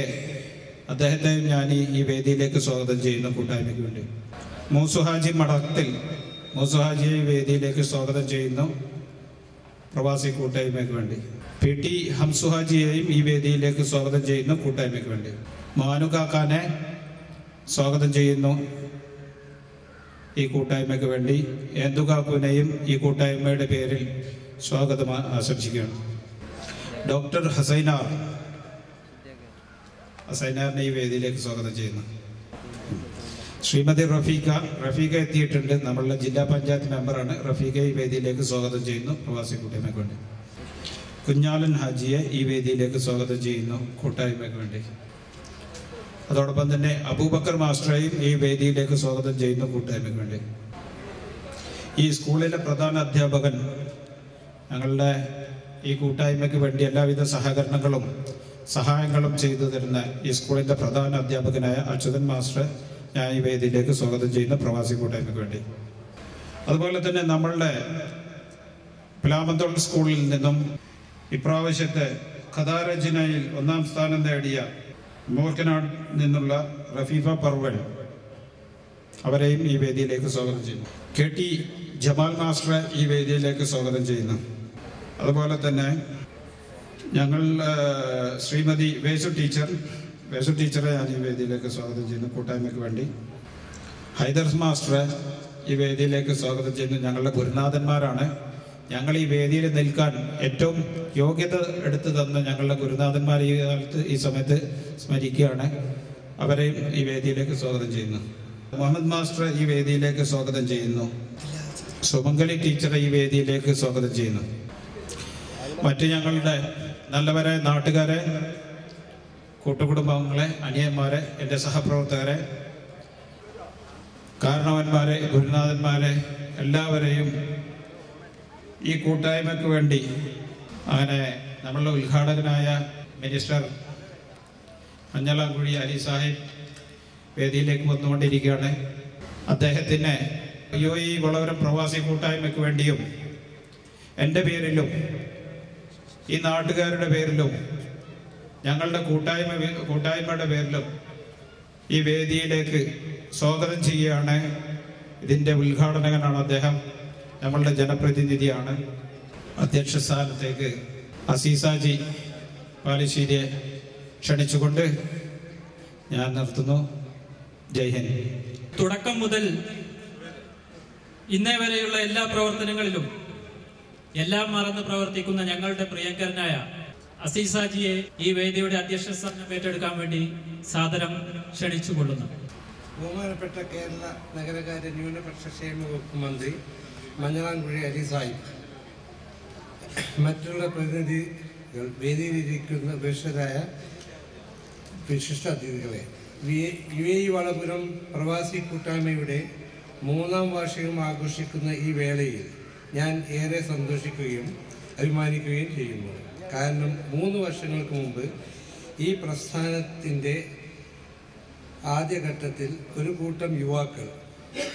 അദ്ദേഹത്തെയും ഞാൻ ഈ വേദിയിലേക്ക് സ്വാഗതം ചെയ്യുന്നു കൂട്ടായ്മയ്ക്ക് വേണ്ടി. മൂസുഹാജി മഠത്തിൽ മൂസുഹാജിയെ വേദിയിലേക്ക് സ്വാഗതം ചെയ്യുന്നു പ്രവാസി കൂട്ടായ്മയ്ക്ക് വേണ്ടി. PT ഹംസുഹാജിയെയും ഈ വേദിയിലേക്ക് സ്വാഗതം ചെയ്യുന്നു കൂട്ടായ്മയ്ക്ക് വേണ്ടി. മാനുകാക്കാനെ സ്വാഗതം ചെയ്യുന്നു ഈ കൂട്ടായ്മയ്ക്ക് വേണ്ടി. ഏന്തുകാക്കുനെയും ഈ കൂട്ടായ്മയുടെ പേരിൽ സ്വാഗതം ആശംസിക്കുകയാണ്. ഡോക്ടർ ഹസൈനാർ സൈനാറിനെ ഈ വേദിയിലേക്ക് സ്വാഗതം ചെയ്യുന്നു. ശ്രീമതി റഫീഖ എത്തിയിട്ടുണ്ട്. നമ്മളുടെ ജില്ലാ പഞ്ചായത്ത് മെമ്പറാണ്. റഫീഖ ഈ വേദിയിലേക്ക് സ്വാഗതം ചെയ്യുന്നു പ്രവാസി കൂട്ടായ്മയ്ക്ക് വേണ്ടി. കുഞ്ഞാലൻ ഹാജിയെ ഈ വേദിയിലേക്ക് സ്വാഗതം ചെയ്യുന്നു കൂട്ടായ്മയ്ക്ക് വേണ്ടി. അതോടൊപ്പം തന്നെ അബൂബക്കർ മാസ്റ്ററെയും ഈ വേദിയിലേക്ക് സ്വാഗതം ചെയ്യുന്നു കൂട്ടായ്മയ്ക്ക് വേണ്ടി. ഈ സ്കൂളിലെ പ്രധാന അധ്യാപകൻ ഞങ്ങളുടെ ഈ കൂട്ടായ്മയ്ക്ക് വേണ്ടി എല്ലാവിധ സഹായങ്ങളും ചെയ്തു തരുന്ന ഈ സ്കൂളിൻ്റെ പ്രധാന അധ്യാപകനായ അച്യുതൻ മാസ്റ്റർ ഞാൻ ഈ വേദിയിലേക്ക് സ്വാഗതം ചെയ്യുന്ന പ്രവാസി കൂട്ടായ്മയ്ക്ക് വേണ്ടി. അതുപോലെ തന്നെ നമ്മളുടെ പിലാമന്തോൾ സ്കൂളിൽ നിന്നും ഇപ്രാവശ്യത്തെ ഖദാരജിനയിൽ 1ാം സ്ഥാനം നേടിയ മൂർക്കനാട് നിന്നുള്ള റഫീഫ പർവൻ അവരെയും ഈ വേദിയിലേക്ക് സ്വാഗതം ചെയ്യുന്നു. KT ജമാൽ മാസ്റ്ററെ ഈ വേദിയിലേക്ക് സ്വാഗതം ചെയ്യുന്നു. അതുപോലെ തന്നെ ഞങ്ങൾ ശ്രീമതി വേസു ടീച്ചറെ ഞാൻ ഈ വേദിയിലേക്ക് സ്വാഗതം ചെയ്യുന്നു കൂട്ടായ്മയ്ക്ക് വേണ്ടി. ഹൈദർ മാസ്റ്ററെ ഈ വേദിയിലേക്ക് സ്വാഗതം ചെയ്യുന്നു. ഞങ്ങളുടെ ഗുരുനാഥന്മാരാണ്. ഞങ്ങൾ ഈ വേദിയിൽ നിൽക്കാൻ ഏറ്റവും യോഗ്യത എടുത്തു തന്ന ഞങ്ങളുടെ ഗുരുനാഥന്മാർ ഈ സമയത്ത് സ്മരിക്കുകയാണ്. അവരെയും ഈ വേദിയിലേക്ക് സ്വാഗതം ചെയ്യുന്നു. മുഹമ്മദ് മാസ്റ്റർ ഈ വേദിയിലേക്ക് സ്വാഗതം ചെയ്യുന്നു. സുമംഗലി ടീച്ചറെ ഈ വേദിയിലേക്ക് സ്വാഗതം ചെയ്യുന്നു. മറ്റ് ഞങ്ങളുടെ നല്ലവരായ നാട്ടുകാരെ, കൂട്ടുകുടുംബാംഗങ്ങളെ, അനിയന്മാരെ, എൻ്റെ സഹപ്രവർത്തകരെ, കാരണവന്മാരെ, ഗുരുനാഥന്മാരെ എല്ലാവരെയും ഈ കൂട്ടായ്മയ്ക്ക് വേണ്ടി അങ്ങനെ നമ്മളുടെ ഉദ്ഘാടകനായ മിനിസ്റ്റർ മഞ്ഞളാംകുഴി അലി സാഹിബ് വേദിയിലേക്ക് വന്നുകൊണ്ടിരിക്കുകയാണ്. അദ്ദേഹത്തിന് UAE വളവരം പ്രവാസി കൂട്ടായ്മയ്ക്ക് വേണ്ടിയും എൻ്റെ പേരിലും ഈ നാട്ടുകാരുടെ പേരിലും ഞങ്ങളുടെ കൂട്ടായ്മയുടെ പേരിലും ഈ വേദിയിലേക്ക് സ്വാഗതം ചെയ്യുകയാണ്. ഇതിൻ്റെ ഉദ്ഘാടകനാണ് അദ്ദേഹം. നമ്മളുടെ ജനപ്രതിനിധിയാണ്. അധ്യക്ഷ സ്ഥാനത്തേക്ക് അസീസാജി പാലിശ്ശേരിയെ ക്ഷണിച്ചുകൊണ്ട് ഞാൻ നിർത്തുന്നു. ജയ് ഹിന്ദ്. തുടക്കം മുതൽ ഇന്നേ വരെയുള്ള എല്ലാ പ്രവർത്തനങ്ങളിലും എല്ലാം മറന്ന് പ്രവർത്തിക്കുന്ന ഞങ്ങളുടെ പ്രിയങ്കരനായ അസീസാജിയെ ഈ വേദിയുടെ അധ്യക്ഷ സ്ഥാനം ഏറ്റെടുക്കാൻ വേണ്ടി സാദരം ക്ഷണിച്ചുകൊള്ളുന്നു. ബഹുമാനപ്പെട്ട കേരള നഗരകാര്യ ന്യൂനപക്ഷ ക്ഷേമ വകുപ്പ് മന്ത്രി മഞ്ഞളാംകുഴി അലി സാഹിബ്, മറ്റുള്ള പ്രതിനിധികൾ, വേദിയിലിരിക്കുന്ന വിശിഷ്ട അതിഥികളെ, UAE വളപുരം പ്രവാസി കൂട്ടായ്മയുടെ 3ാം വാർഷികം ആഘോഷിക്കുന്ന ഈ വേളയിൽ ഞാൻ ഏറെ സന്തോഷിക്കുകയും അഭിമാനിക്കുകയും ചെയ്യുന്നു. കാരണം 3 വർഷങ്ങൾക്ക് മുമ്പ് ഈ പ്രസ്ഥാനത്തിൻ്റെ ആദ്യഘട്ടത്തിൽ ഒരു കൂട്ടം യുവാക്കൾ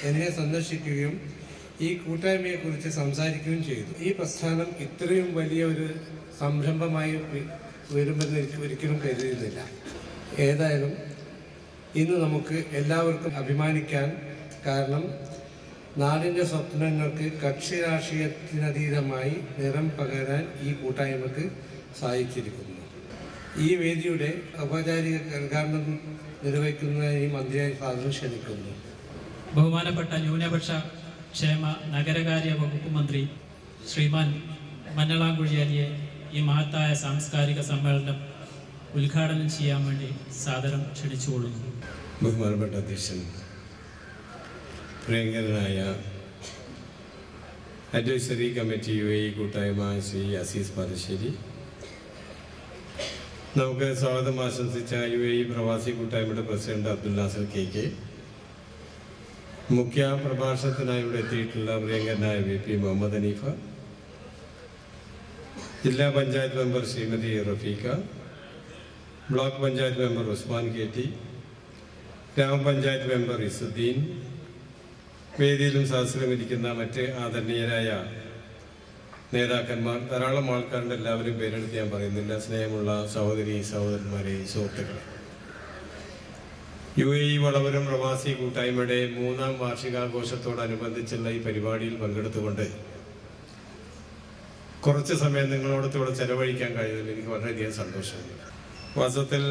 എന്നെ സന്ദർശിക്കുകയും ഈ കൂട്ടായ്മയെക്കുറിച്ച് സംസാരിക്കുകയും ചെയ്തു. ഈ പ്രസ്ഥാനം ഇത്രയും വലിയ ഒരു സംരംഭമായി വരുമെന്ന് എനിക്ക് ഒരിക്കലും കരുതുന്നില്ല. ഏതായാലും ഇന്ന് നമുക്ക് എല്ലാവർക്കും അഭിമാനിക്കാൻ കാരണം നാടിൻ്റെ സ്വപ്നങ്ങൾക്ക് കക്ഷി രാഷ്ട്രീയത്തിനതീതമായി നിറം പകരാൻ ഈ കൂട്ടായ്മക്ക് സാധിച്ചിരിക്കുന്നു. ഈ വേദിയുടെ ഔപചാരിക ഉദ്ഘാടനം നിർവഹിക്കുന്നതിന് ഈ മന്ത്രിയായി സ്വാഗതം ക്ഷണിക്കുന്നു. ബഹുമാനപ്പെട്ട ന്യൂനപക്ഷ ക്ഷേമ നഗരകാര്യ വകുപ്പ് മന്ത്രി ശ്രീമാൻ മഞ്ഞളാംകുഴി അലിയെ ഈ മഹത്തായ സാംസ്കാരിക സമ്മേളനം ഉദ്ഘാടനം ചെയ്യാൻ വേണ്ടി സാദരം ക്ഷണിച്ചുകൊള്ളുന്നു. ബഹുമാനപ്പെട്ട അധ്യക്ഷൻ, പ്രിയങ്കരനായ അഡ്വൈസറി കമ്മിറ്റി UAE കൂട്ടായ്മ ശ്രീ അസീസ് പാലശ്ശേരി, നമുക്ക് സ്വാഗതം ആശംസിച്ച UAE പ്രവാസി കൂട്ടായ്മയുടെ പ്രസിഡന്റ് അബ്ദുൽ നാസർ KK, മുഖ്യ പ്രഭാഷണത്തിനായി ഇവിടെ എത്തിയിട്ടുള്ള പ്രിയങ്കരനായ VP മുഹമ്മദ് ഹനീഫ, ജില്ലാ panchayat member Shrimati Rafeeqa, block panchayat member Usman KT, ഗ്രാമപഞ്ചായത്ത് മെമ്പർ ഇസുദ്ദീൻ, വേദിയിലും സദസ്സിലും ഇരിക്കുന്ന മറ്റ് ആദരണീയരായ നേതാക്കന്മാർ, ധാരാളം ആൾക്കാരുടെ എല്ലാവരും പേരെടുത്ത് ഞാൻ പറയുന്നില്ല. സ്നേഹമുള്ള സഹോദരന്മാരെ, സുഹൃത്തുക്കളെ, UAE വളവരം പ്രവാസി കൂട്ടായ്മയുടെ 3ാം വാർഷികാഘോഷത്തോടനുബന്ധിച്ചുള്ള ഈ പരിപാടിയിൽ പങ്കെടുത്തുകൊണ്ട് കുറച്ച് സമയം നിങ്ങളോടത്തോടെ ചെലവഴിക്കാൻ കഴിയുന്നതിൽ എനിക്ക് വളരെയധികം സന്തോഷമുണ്ട്. വാസ്തവത്തിൽ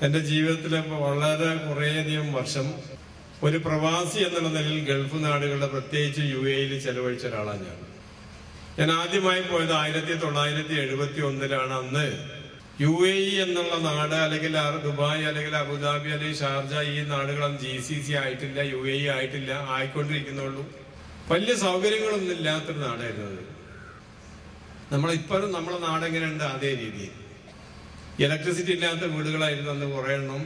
എൻ്റെ ജീവിതത്തിലെ വളരെ കുറേയധികം വർഷം ഒരു പ്രവാസി എന്നുള്ള നിലയിൽ ഗൾഫ് നാടുകളുടെ പ്രത്യേകിച്ച് UAE ചെലവഴിച്ച ഒരാളാണ് ഞാൻ ആദ്യമായി പോയത് 1971. അന്ന് UAE എന്നുള്ള നാട്, അല്ലെങ്കിൽ ദുബായ്, അല്ലെങ്കിൽ അബുദാബി, അല്ലെങ്കിൽ ഷാർജ, ഈ നാടുകളൊന്നും GCC ആയിട്ടില്ല, UAE ആയിട്ടില്ല, ആയിക്കൊണ്ടിരിക്കുന്നുള്ളൂ. വലിയ സൗകര്യങ്ങളൊന്നും ഇല്ലാത്തൊരു നാടായിരുന്നത്. നമ്മളിപ്പോഴും നമ്മളെ നാടെങ്ങനെയുണ്ട് അതേ രീതിയിൽ. ഇലക്ട്രിസിറ്റി ഇല്ലാത്ത വീടുകളായിരുന്നു അന്ന് കുറേ എണ്ണം.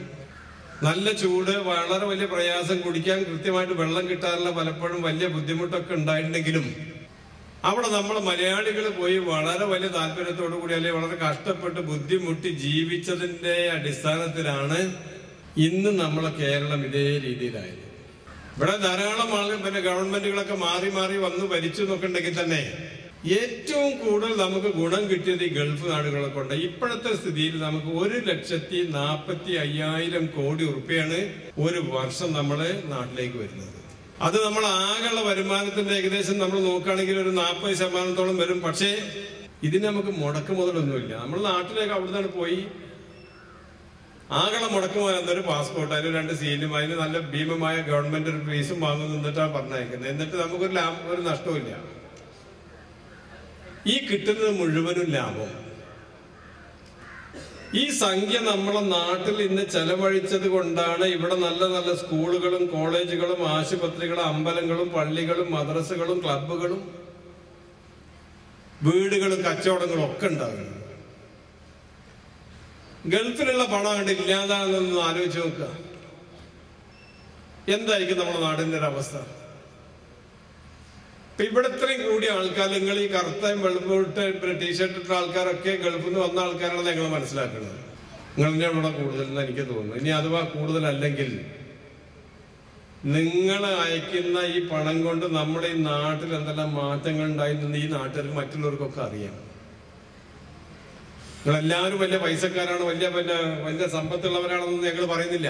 നല്ല ചൂട്, വളരെ വലിയ പ്രയാസം, കുടിക്കാൻ കൃത്യമായിട്ട് വെള്ളം കിട്ടാറില്ല, പലപ്പോഴും വലിയ ബുദ്ധിമുട്ടൊക്കെ ഉണ്ടായിട്ടുണ്ടെങ്കിലും അവിടെ നമ്മൾ മലയാളികൾ പോയി വളരെ വലിയ താല്പര്യത്തോടു കൂടി, അല്ലെങ്കിൽ വളരെ കഷ്ടപ്പെട്ട് ബുദ്ധിമുട്ടി ജീവിച്ചതിന്റെ അടിസ്ഥാനത്തിലാണ് ഇന്ന് നമ്മളെ കേരളം ഇതേ രീതിയിലായത്. ഇവിടെ ധാരാളം ആളുകൾ, പിന്നെ ഗവൺമെന്റുകളൊക്കെ മാറി മാറി വന്ന് ഭരിച്ചു നോക്കുന്നുണ്ടെങ്കിൽ തന്നെ ഏറ്റവും കൂടുതൽ നമുക്ക് ഗുണം കിട്ടിയത് ഈ ഗൾഫ് നാടുകളെ കൊണ്ട്. ഇപ്പോഴത്തെ സ്ഥിതിയിൽ നമുക്ക് 1,45,000 കോടി ഉറുപ്പിയാണ് ഒരു വർഷം നമ്മളെ നാട്ടിലേക്ക് വരുന്നത്. അത് നമ്മൾ ആകെയുള്ള വരുമാനത്തിന്റെ ഏകദേശം നമ്മൾ നോക്കുകയാണെങ്കിൽ ഒരു 40% വരും. പക്ഷേ ഇതിന് നമുക്ക് മുടക്ക് മുതലൊന്നുമില്ല. നമ്മൾ നാട്ടിലേക്ക് അവിടുന്ന് പോയി ആകെയുള്ള മുടക്ക് മുതൽ എന്തൊരു പാസ്പോർട്ട്, അതിന് 2 സീലും, അതിന് നല്ല ഭീമമായ ഗവൺമെന്റ് ഒരു ഫീസും വാങ്ങുന്നു, എന്നിട്ടാണ് പറഞ്ഞയക്കുന്നത്. എന്നിട്ട് നമുക്കൊരു നഷ്ടമില്ല. ഈ കിട്ടുന്നത് മുഴുവനും ലാഭം. ഈ സംഖ്യ നമ്മളെ നാട്ടിൽ ഇന്ന് ചെലവഴിച്ചത് കൊണ്ടാണ് ഇവിടെ നല്ല നല്ല സ്കൂളുകളും കോളേജുകളും ആശുപത്രികളും അമ്പലങ്ങളും പള്ളികളും മദ്രസകളും ക്ലബ്ബുകളും വീടുകളും കച്ചവടങ്ങളും ഒക്കെ ഉണ്ടാകുന്നത്. ഗൾഫിലുള്ള പണം കണ്ട് ഇല്ലാതാണെന്നൊന്ന് ആലോചിച്ച് നോക്കുക. എന്തായിരിക്കും നമ്മുടെ നാടിന്റെ ഒരു അവസ്ഥ? ഇവിടെ ഇത്രയും കൂടിയ ആൾക്കാർ, നിങ്ങൾ ഈ കറുത്തയും വെളുപ്പിട്ട് ടീഷർട്ട് ഇട്ട ആൾക്കാരൊക്കെ ഗൾഫിൽ നിന്ന് വന്ന ആൾക്കാരാണ് ഞങ്ങൾ മനസ്സിലാക്കുന്നത്. നിങ്ങളുടെ ഇവിടെ കൂടുതലെന്ന് എനിക്ക് തോന്നുന്നു. ഇനി അഥവാ കൂടുതലല്ലെങ്കിൽ നിങ്ങൾ അയക്കുന്ന ഈ പണം കൊണ്ട് നമ്മുടെ ഈ നാട്ടിൽ എന്തെല്ലാം മാറ്റങ്ങൾ ഉണ്ടായിരുന്നു ഈ നാട്ടുകാർക്ക് മറ്റുള്ളവർക്കൊക്കെ അറിയാം. നിങ്ങളെല്ലാവരും വലിയ പൈസക്കാരാണ്, വലിയ സമ്പത്തുള്ളവരാണെന്നൊന്നും ഞങ്ങൾ പറയുന്നില്ല.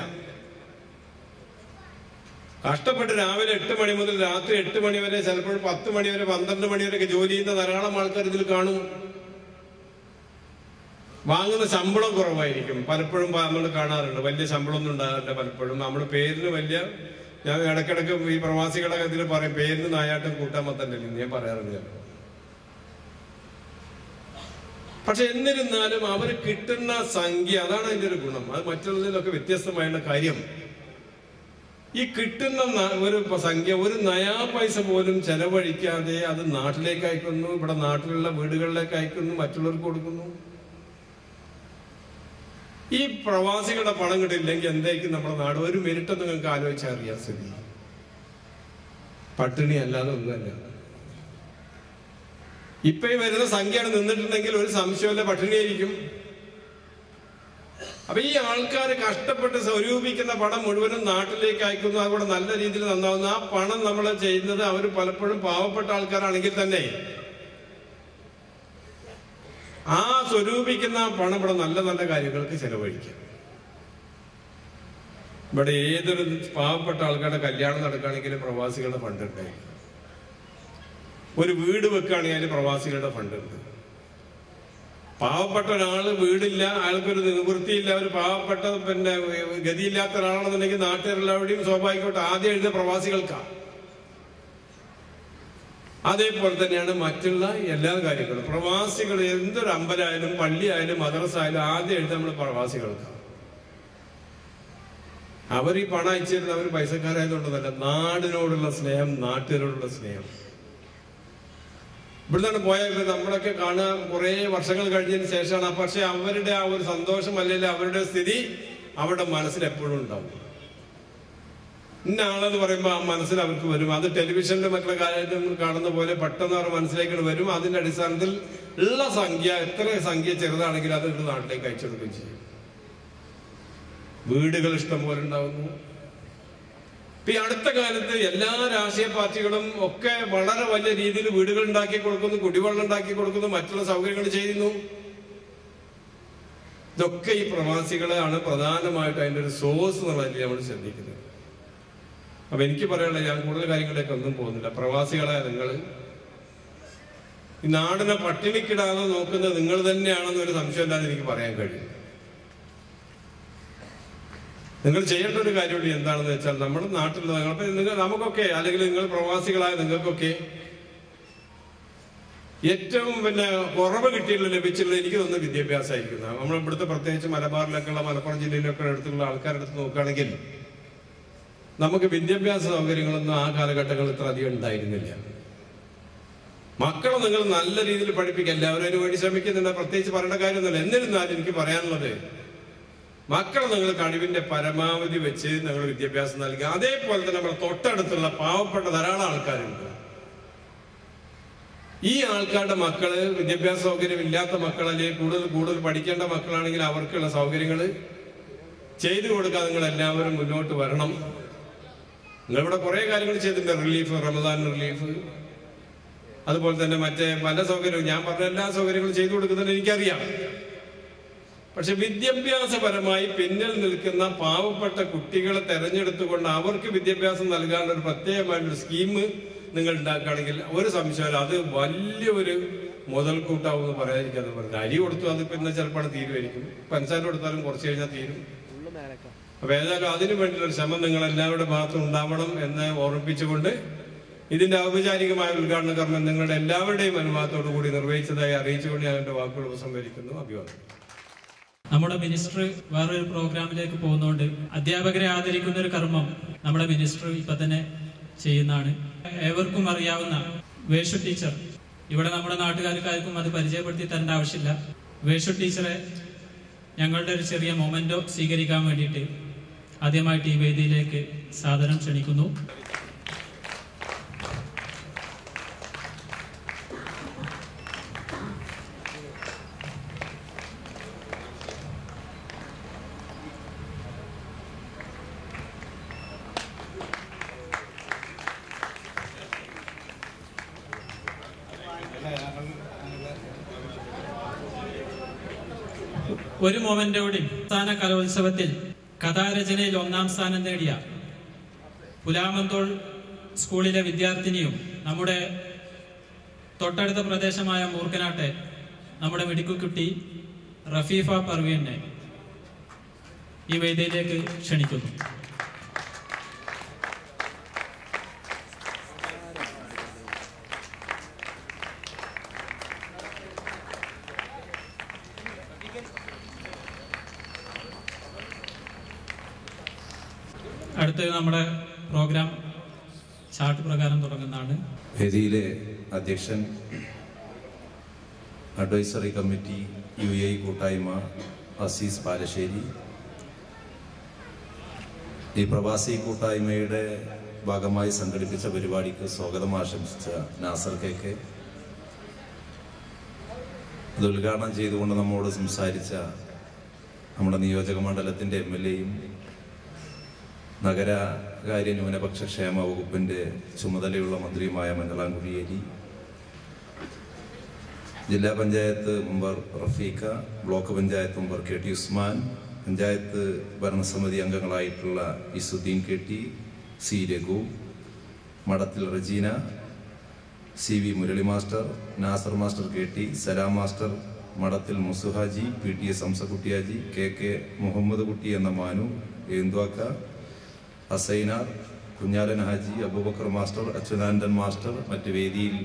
കഷ്ടപ്പെട്ട് രാവിലെ 8 മണി മുതൽ രാത്രി 8 മണി വരെ, ചിലപ്പോൾ 10 മണി വരെ 12 മണി വരെയൊക്കെ ജോലി ചെയ്യുന്ന ധാരാളം ആൾക്കാർ ഇതിൽ കാണും. വാങ്ങുന്ന ശമ്പളം കുറവായിരിക്കും. പലപ്പോഴും നമ്മൾ കാണാറുണ്ട്, വലിയ ശമ്പളമൊന്നും ഉണ്ടാകാറില്ല. പലപ്പോഴും നമ്മൾ പേരിന് വലിയ, ഞാൻ ഇടയ്ക്കിടയ്ക്ക് ഈ പ്രവാസികളുടെ ഇതിൽ പറയും, പേരിന് നായാട്ടും കൂട്ടാൻ മത്തല്ലേ ഞാൻ പറയാറില്ല. പക്ഷെ എന്നിരുന്നാലും അവർ കിട്ടുന്ന സംഖ്യ, അതാണ് അതിന്റെ ഒരു ഗുണം. അത് മറ്റുള്ളതിലൊക്കെ വ്യത്യസ്തമായുള്ള കാര്യം. ഈ കിട്ടുന്ന ഒരു സംഖ്യ, ഒരു നയാ പൈസ പോലും ചെലവഴിക്കാതെ അത് നാട്ടിലേക്ക് അയക്കുന്നു, ഇവിടെ നാട്ടിലുള്ള വീടുകളിലേക്ക് അയക്കുന്നു, മറ്റുള്ളവർക്ക് കൊടുക്കുന്നു. ഈ പ്രവാസികളുടെ പണം കിട്ടില്ലെങ്കിൽ എന്തായിരിക്കും നമ്മുടെ നാട്? ഒരു മിനിറ്റ് നിങ്ങൾക്ക് ആലോചിച്ചാൽ അറിയാൻ സ്ഥിതി. പട്ടിണി അല്ലാതെ ഒന്നുമല്ല. ഇപ്പൊ ഈ വരുന്ന സംഖ്യയാണ് നിന്നിട്ടുണ്ടെങ്കിൽ ഒരു സംശയമല്ല, പട്ടിണിയായിരിക്കും. അപ്പൊ ഈ ആൾക്കാർ കഷ്ടപ്പെട്ട് സ്വരൂപിക്കുന്ന പണം മുഴുവനും നാട്ടിലേക്ക് അയക്കുന്നു, അതുകൂടെ നല്ല രീതിയിൽ നന്നാവുന്നു. ആ പണം നമ്മൾ ചെയ്യുന്നത് അവർ പലപ്പോഴും പാവപ്പെട്ട ആൾക്കാരാണെങ്കിൽ തന്നെ ആ സ്വരൂപിക്കുന്ന പണം ഇവിടെ നല്ല നല്ല കാര്യങ്ങൾക്ക് ചെലവഴിക്കാം. ഇവിടെ ഏതൊരു പാവപ്പെട്ട ആൾക്കാരുടെ കല്യാണം നടക്കുകയാണെങ്കിൽ പ്രവാസികളുടെ ഫണ്ട് ഉണ്ടായി. ഒരു വീട് വെക്കുകയാണെങ്കിൽ അതിന് പ്രവാസികളുടെ ഫണ്ട് ഉണ്ട്. പാവപ്പെട്ട ഒരാള് വീടില്ല, അയാൾക്കൊരു നിവൃത്തിയില്ല, ഒരു പാവപ്പെട്ട ഗതിയില്ലാത്ത ഒരാളാണെന്നുണ്ടെങ്കിൽ നാട്ടുകാരെല്ലാവരുടെയും സ്വാഭാവികമായിട്ട് ആദ്യം എഴുതിയ പ്രവാസികൾക്കാണ്. അതേപോലെ തന്നെയാണ് മറ്റുള്ള എല്ലാ കാര്യങ്ങളും. പ്രവാസികൾ എന്തൊരു അമ്പലമായാലും പള്ളിയായാലും മദ്രസ ആയാലും ആദ്യം എഴുതി നമ്മൾ പ്രവാസികൾക്കാണ്. അവർ ഈ പണം അയച്ചിരുന്ന അവർ പൈസക്കാരായതുകൊണ്ടല്ല, നാടിനോടുള്ള സ്നേഹം, നാട്ടുകാരോടുള്ള സ്നേഹം. ഇവിടുന്ന് പോയാൽ നമ്മളൊക്കെ കാണാൻ കുറെ വർഷങ്ങൾ കഴിഞ്ഞതിന് ശേഷമാണ്. പക്ഷെ അവരുടെ ആ ഒരു സന്തോഷം, അല്ലെങ്കിൽ അവരുടെ സ്ഥിതി അവരുടെ മനസ്സിൽ എപ്പോഴും ഉണ്ടാവും. ഇന്ന ആളെന്ന് പറയുമ്പോൾ ആ മനസ്സിൽ അവർക്ക് വരും. അത് ടെലിവിഷനിലും മറ്റുള്ള കാര്യത്തിൽ കാണുന്ന പോലെ പെട്ടെന്ന് അവരുടെ മനസ്സിലേക്ക് വരും. അതിന്റെ അടിസ്ഥാനത്തിൽ ഉള്ള സംഖ്യ, എത്ര സംഖ്യ ചെറുതാണെങ്കിൽ അത് നാട്ടിലേക്ക് അയച്ചെടുക്കുകയും ചെയ്യും. വീടുകൾ ഇഷ്ടം പോലെ ഉണ്ടാവുന്നു. ഈ അടുത്ത കാലത്ത് എല്ലാ രാഷ്ട്രീയ പാർട്ടികളും ഒക്കെ വളരെ വലിയ രീതിയിൽ വീടുകൾ ഉണ്ടാക്കി കൊടുക്കുന്നു, കുടിവെള്ളം ഉണ്ടാക്കി കൊടുക്കുന്നു, മറ്റുള്ള സൗകര്യങ്ങൾ ചെയ്യുന്നു. ഇതൊക്കെ ഈ പ്രവാസികളാണ് പ്രധാനമായിട്ട് അതിന്റെ ഒരു സോഴ്സ് എന്നുള്ള നമ്മൾ ശ്രദ്ധിക്കുന്നത്. അപ്പൊ എനിക്ക് പറയാനുള്ള, ഞാൻ കൂടുതൽ കാര്യങ്ങളിലേക്ക് ഒന്നും പോകുന്നില്ല. പ്രവാസികളെ നിങ്ങൾ ഈ നാടിനെ പട്ടിണിക്കിടാതെ നോക്കുന്നത് നിങ്ങൾ തന്നെയാണെന്നൊരു സംശയമില്ലാതെ എനിക്ക് പറയാൻ കഴിയും. നിങ്ങൾ ചെയ്യേണ്ട ഒരു കാര്യം എന്താണെന്ന് വെച്ചാൽ, നമ്മുടെ നാട്ടിലുള്ള നമുക്കൊക്കെ, അല്ലെങ്കിൽ നിങ്ങൾ പ്രവാസികളായ നിങ്ങൾക്കൊക്കെ ഏറ്റവും കുറവ് ലഭിച്ചുള്ള എനിക്ക് തോന്നുന്ന വിദ്യാഭ്യാസമായിരിക്കുന്നത്. നമ്മൾ ഇവിടുത്തെ പ്രത്യേകിച്ച് മലബാറിലൊക്കെയുള്ള മലപ്പുറം ജില്ലയിലൊക്കെ അടുത്തുള്ള ആൾക്കാരുടെ അടുത്ത് നോക്കുകയാണെങ്കിൽ നമുക്ക് വിദ്യാഭ്യാസ സൗകര്യങ്ങളൊന്നും ആ കാലഘട്ടങ്ങളിൽ ഇത്ര അധികം ഉണ്ടായിരുന്നില്ല. മക്കളെ നിങ്ങൾ നല്ല രീതിയിൽ പഠിപ്പിക്കുക, എല്ലാവരും അതിന് വേണ്ടി ശ്രമിക്കുന്നുണ്ട്, പ്രത്യേകിച്ച് പറയേണ്ട കാര്യമൊന്നുമില്ല. എന്നിരുന്നാലും എനിക്ക് പറയാനുള്ളത്, മക്കളെ നിങ്ങൾ കഴിവിന്റെ പരമാവധി വെച്ച് നിങ്ങൾ വിദ്യാഭ്യാസം നൽകുക. അതേപോലെ തന്നെ നമ്മുടെ തൊട്ടടുത്തുള്ള പാവപ്പെട്ട ധാരാളം ആൾക്കാരുണ്ട്. ഈ ആൾക്കാരുടെ മക്കള് വിദ്യാഭ്യാസ സൗകര്യം ഇല്ലാത്ത മക്കൾ, അല്ലെങ്കിൽ കൂടുതൽ പഠിക്കേണ്ട മക്കളാണെങ്കിൽ അവർക്കുള്ള സൗകര്യങ്ങൾ ചെയ്തു കൊടുക്കാൻ നിങ്ങൾ എല്ലാവരും മുന്നോട്ട് വരണം. നിങ്ങളിവിടെ കുറെ കാര്യങ്ങൾ ചെയ്തിട്ടുണ്ട്. റിലീഫ്, റമദാൻ റിലീഫ്, അതുപോലെ തന്നെ മറ്റേ പല സൗകര്യവും, ഞാൻ പറഞ്ഞ എല്ലാ സൗകര്യങ്ങളും ചെയ്തു കൊടുക്കുന്നതിന് എനിക്കറിയാം. പക്ഷെ വിദ്യാഭ്യാസപരമായി പിന്നിൽ നിൽക്കുന്ന പാവപ്പെട്ട കുട്ടികളെ തെരഞ്ഞെടുത്തുകൊണ്ട് അവർക്ക് വിദ്യാഭ്യാസം നൽകാനുള്ള ഒരു പ്രത്യേകമായൊരു സ്കീം നിങ്ങൾ ഉണ്ടാക്കുകയാണെങ്കിൽ ഒരു സംശയമില്ല, അത് വലിയൊരു മുതൽക്കൂട്ടാവും എന്ന് പറയാതിരിക്കാന്ന് പറഞ്ഞു. അരി കൊടുത്തു അത് പിന്നെ ചിലപ്പോൾ തീരുമായിരിക്കും, പഞ്ചസാര കൊടുത്താലും കുറച്ച് കഴിഞ്ഞാൽ തീരും. അപ്പൊ ഏതായാലും അതിനു വേണ്ടിയുള്ള ശ്രമം നിങ്ങൾ എല്ലാവരുടെ ഭാഗത്തും ഉണ്ടാവണം എന്ന് ഓർമ്മിപ്പിച്ചുകൊണ്ട് ഇതിന്റെ ഔപചാരികമായ ഉദ്ഘാടന കർമ്മം നിങ്ങളുടെ എല്ലാവരുടെയും അനുവാദത്തോടു കൂടി നിർവഹിച്ചതായി അറിയിച്ചുകൊണ്ട് ഞാൻ എന്റെ വാക്കുകൾ ഉപസംഹരിക്കുന്നു. അഭിവാദനം. നമ്മുടെ മിനിസ്റ്റർ വേറൊരു പ്രോഗ്രാമിലേക്ക് പോകുന്നതുകൊണ്ട് അധ്യാപകരെ ആദരിക്കുന്ന ഒരു കർമ്മം നമ്മുടെ മിനിസ്റ്റർ ഇപ്പൊ തന്നെ ചെയ്യുന്നതാണ്. ഏവർക്കും അറിയാവുന്ന വേഷു ടീച്ചർ, ഇവിടെ നമ്മുടെ നാട്ടുകാർക്കാർക്കും അത് പരിചയപ്പെടുത്തി തരേണ്ട ആവശ്യമില്ല. വേഷു ടീച്ചറെ ഞങ്ങളുടെ ഒരു ചെറിയ മൊമെന്റോ സ്വീകരിക്കാൻ വേണ്ടിയിട്ട് ആദ്യമായിട്ട് ഈ വേദിയിലേക്ക് സാദരം ക്ഷണിക്കുന്നു. ഒരു മൊമെന്റോടി സംസ്ഥാന കലോത്സവത്തിൽ കഥാരചനയിൽ 1ാം സ്ഥാനം നേടിയ പുലാമന്തോൾ സ്കൂളിലെ വിദ്യാർത്ഥിനിയും നമ്മുടെ തൊട്ടടുത്ത പ്രദേശമായ മൂർക്കനാട്ടെ നമ്മുടെ മിടുക്കുകുട്ടി റഫീഫ പർവീനെ ഈ വേദിയിലേക്ക് ക്ഷണിക്കുന്നു. അടുത്ത് നമ്മുടെ പ്രോഗ്രാം ചാർട്ട് പ്രകാരം തുടങ്ങുന്നതാണ്. വേദിയിലെ അധ്യക്ഷൻ, അഡ്വൈസറി കമ്മിറ്റി, UAE കൂട്ടായ്മ അസീസ് പാലശ്ശേരി, ഈ പ്രവാസി കൂട്ടായ്മയുടെ ഭാഗമായി സംഘടിപ്പിച്ച പരിപാടിക്ക് സ്വാഗതം ആശംസിച്ച നാസർ KK, അത് ഉദ്ഘാടനം ചെയ്തുകൊണ്ട് നമ്മോട് സംസാരിച്ച നമ്മുടെ നിയോജക മണ്ഡലത്തിൻ്റെ MLAയും നഗരകാര്യ ന്യൂനപക്ഷ ക്ഷേമ വകുപ്പിന്റെ ചുമതലയുള്ള മന്ത്രിയുമായ മഞ്ഞളാം കുഴിയേരി, ജില്ലാ panchayat member Rafeeqa, block panchayat member KT Usman, panchayat ഭരണസമിതി അംഗങ്ങളായിട്ടുള്ള Izzuddin KT, C Raghu, Madathil Rajeena, CV Murali master, Nasar master KT, Salam master, Madathil Musuhaji, PTS Hamzakuttyhaji, KK Muhammad Kutty എന്ന മാനു, ഏന്ത്വാക്ക, അസൈനാർ, കുഞ്ഞാലൻ ഹാജി, അബൂബക്കർ മാസ്റ്റർ, അച്യുതാനന്ദൻ മാസ്റ്റർ, മറ്റ് വേദിയിൽ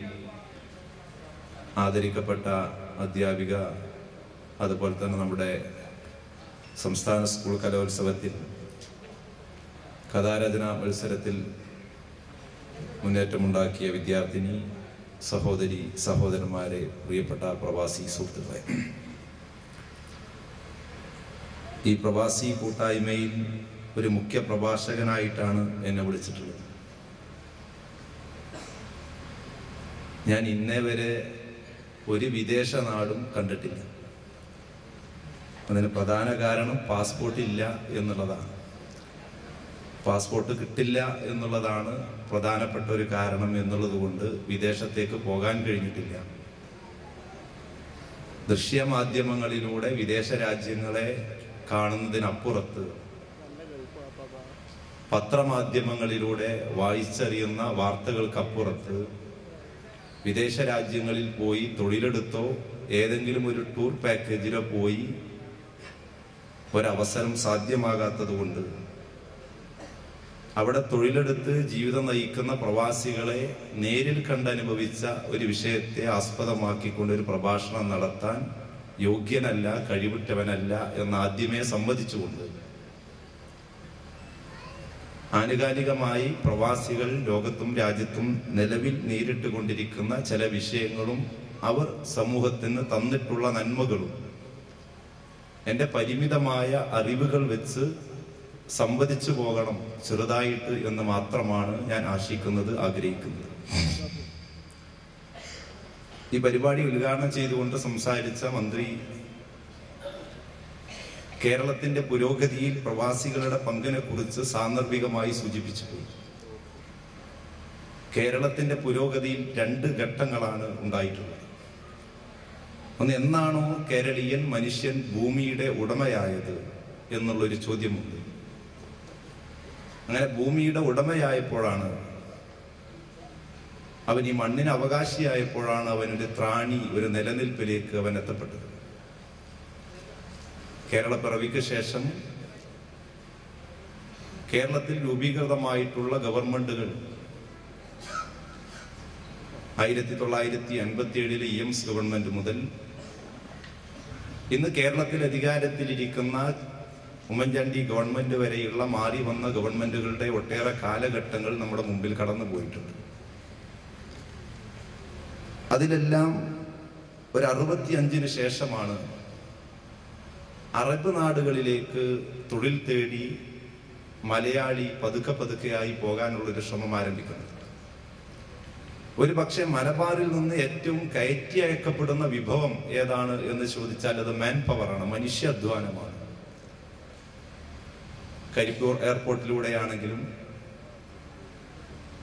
ആദരിക്കപ്പെട്ട അധ്യാപിക, അതുപോലെ തന്നെ നമ്മുടെ സംസ്ഥാന സ്കൂൾ കലോത്സവത്തിൽ കഥാരചന മത്സരത്തിൽ മുന്നേറ്റമുണ്ടാക്കിയ വിദ്യാർത്ഥിനി, സഹോദരി, സഹോദരന്മാരെ, പ്രിയപ്പെട്ട പ്രവാസി സുഹൃത്തുക്കളെ, ഈ പ്രവാസി കൂട്ടായ്മയിൽ ഒരു മുഖ്യ പ്രഭാഷകനായിട്ടാണ് എന്നെ വിളിച്ചിട്ടുള്ളത്. ഞാൻ ഇന്നേ വരെ ഒരു വിദേശ നാടും കണ്ടിട്ടില്ല. അതിന് പ്രധാന കാരണം പാസ്പോർട്ട് ഇല്ല എന്നുള്ളതാണ്. പാസ്പോർട്ട് കിട്ടില്ല എന്നുള്ളതാണ് പ്രധാനപ്പെട്ട ഒരു കാരണം എന്നുള്ളത് കൊണ്ട് വിദേശത്തേക്ക് പോകാൻ കഴിഞ്ഞിട്ടില്ല. ദൃശ്യമാധ്യമങ്ങളിലൂടെ വിദേശ രാജ്യങ്ങളെ കാണുന്നതിനപ്പുറത്ത് പത്രമാധ്യമങ്ങളിലൂടെ വായിച്ചറിയുന്ന വാർത്തകൾക്കപ്പുറത്ത് വിദേശ രാജ്യങ്ങളിൽ പോയി തൊഴിലെടുത്തോ ഏതെങ്കിലും ഒരു ടൂർ പാക്കേജിലോ പോയി ഒരവസരം സാധ്യമാകാത്തത് കൊണ്ട് അവിടെ തൊഴിലെടുത്ത് ജീവിതം നയിക്കുന്ന പ്രവാസികളെ നേരിൽ കണ്ടനുഭവിച്ച ഒരു വിഷയത്തെ ആസ്പദമാക്കിക്കൊണ്ട് ഒരു പ്രഭാഷണം നടത്താൻ യോഗ്യനല്ല, കഴിവുറ്റവനല്ല എന്ന് ആദ്യമേ സമ്മതിച്ചുകൊണ്ട് ആനുകാലികമായി പ്രവാസികൾ ലോകത്തും രാജ്യത്തും നിലവിൽ നേരിട്ട് കൊണ്ടിരിക്കുന്ന ചില വിഷയങ്ങളും അവർ സമൂഹത്തിന് തന്നിട്ടുള്ള നന്മകളും എൻ്റെ പരിമിതമായ അറിവുകൾ വെച്ച് സംവദിച്ചു പോകണം ചെറുതായിട്ട് എന്ന് മാത്രമാണ് ഞാൻ ആശിക്കുന്നത്, ആഗ്രഹിക്കുന്നത്. ഈ പരിപാടി ഉദ്ഘാടനം ചെയ്തുകൊണ്ട് സംസാരിച്ച മന്ത്രി കേരളത്തിന്റെ പുരോഗതിയിൽ പ്രവാസികളുടെ പങ്കിനെ കുറിച്ച് സാന്ദർഭികമായി സൂചിപ്പിച്ചു പോയി. കേരളത്തിന്റെ പുരോഗതിയിൽ 2 ഘട്ടങ്ങളാണ് ഉണ്ടായിട്ടുള്ളത്. ഒന്ന്, എന്നാണോ കേരളീയൻ മനുഷ്യൻ ഭൂമിയുടെ ഉടമയായത് എന്നുള്ളൊരു ചോദ്യമുണ്ട്. അങ്ങനെ ഭൂമിയുടെ ഉടമയായപ്പോഴാണ് അവൻ ഈ മണ്ണിന് അവകാശിയായപ്പോഴാണ് അവനൊരു ത്രാണി, ഒരു നിലനിൽപ്പിലേക്ക് അവൻ എത്തപ്പെട്ടത്. കേരളപ്പിറവിക്ക് ശേഷം കേരളത്തിൽ രൂപീകൃതമായിട്ടുള്ള ഗവൺമെന്റുകൾ 1957 EMS ഗവൺമെന്റ് മുതൽ ഇന്ന് കേരളത്തിൽ അധികാരത്തിലിരിക്കുന്ന ഉമ്മൻചാണ്ടി ഗവൺമെന്റ് വരെയുള്ള മാറി വന്ന ഗവൺമെന്റുകളുടെ ഒട്ടേറെ കാലഘട്ടങ്ങൾ നമ്മുടെ മുമ്പിൽ കടന്നു പോയിട്ടുണ്ട്. അതിലെല്ലാം ഒരു 65-ന് ശേഷമാണ് അറബ് നാടുകളിലേക്ക് തൊഴിൽ തേടി മലയാളി പതുക്കെ പതുക്കെയായി പോകാനുള്ളൊരു ശ്രമം ആരംഭിക്കുന്നത്. ഒരു പക്ഷേ മലബാറിൽ നിന്ന് ഏറ്റവും കയറ്റി അയക്കപ്പെടുന്ന വിഭവം ഏതാണ് എന്ന് ചോദിച്ചാൽ അത് മാൻ പവറാണ്, മനുഷ്യാധ്വാനമാണ്. കരിപ്പൂർ എയർപോർട്ടിലൂടെയാണെങ്കിലും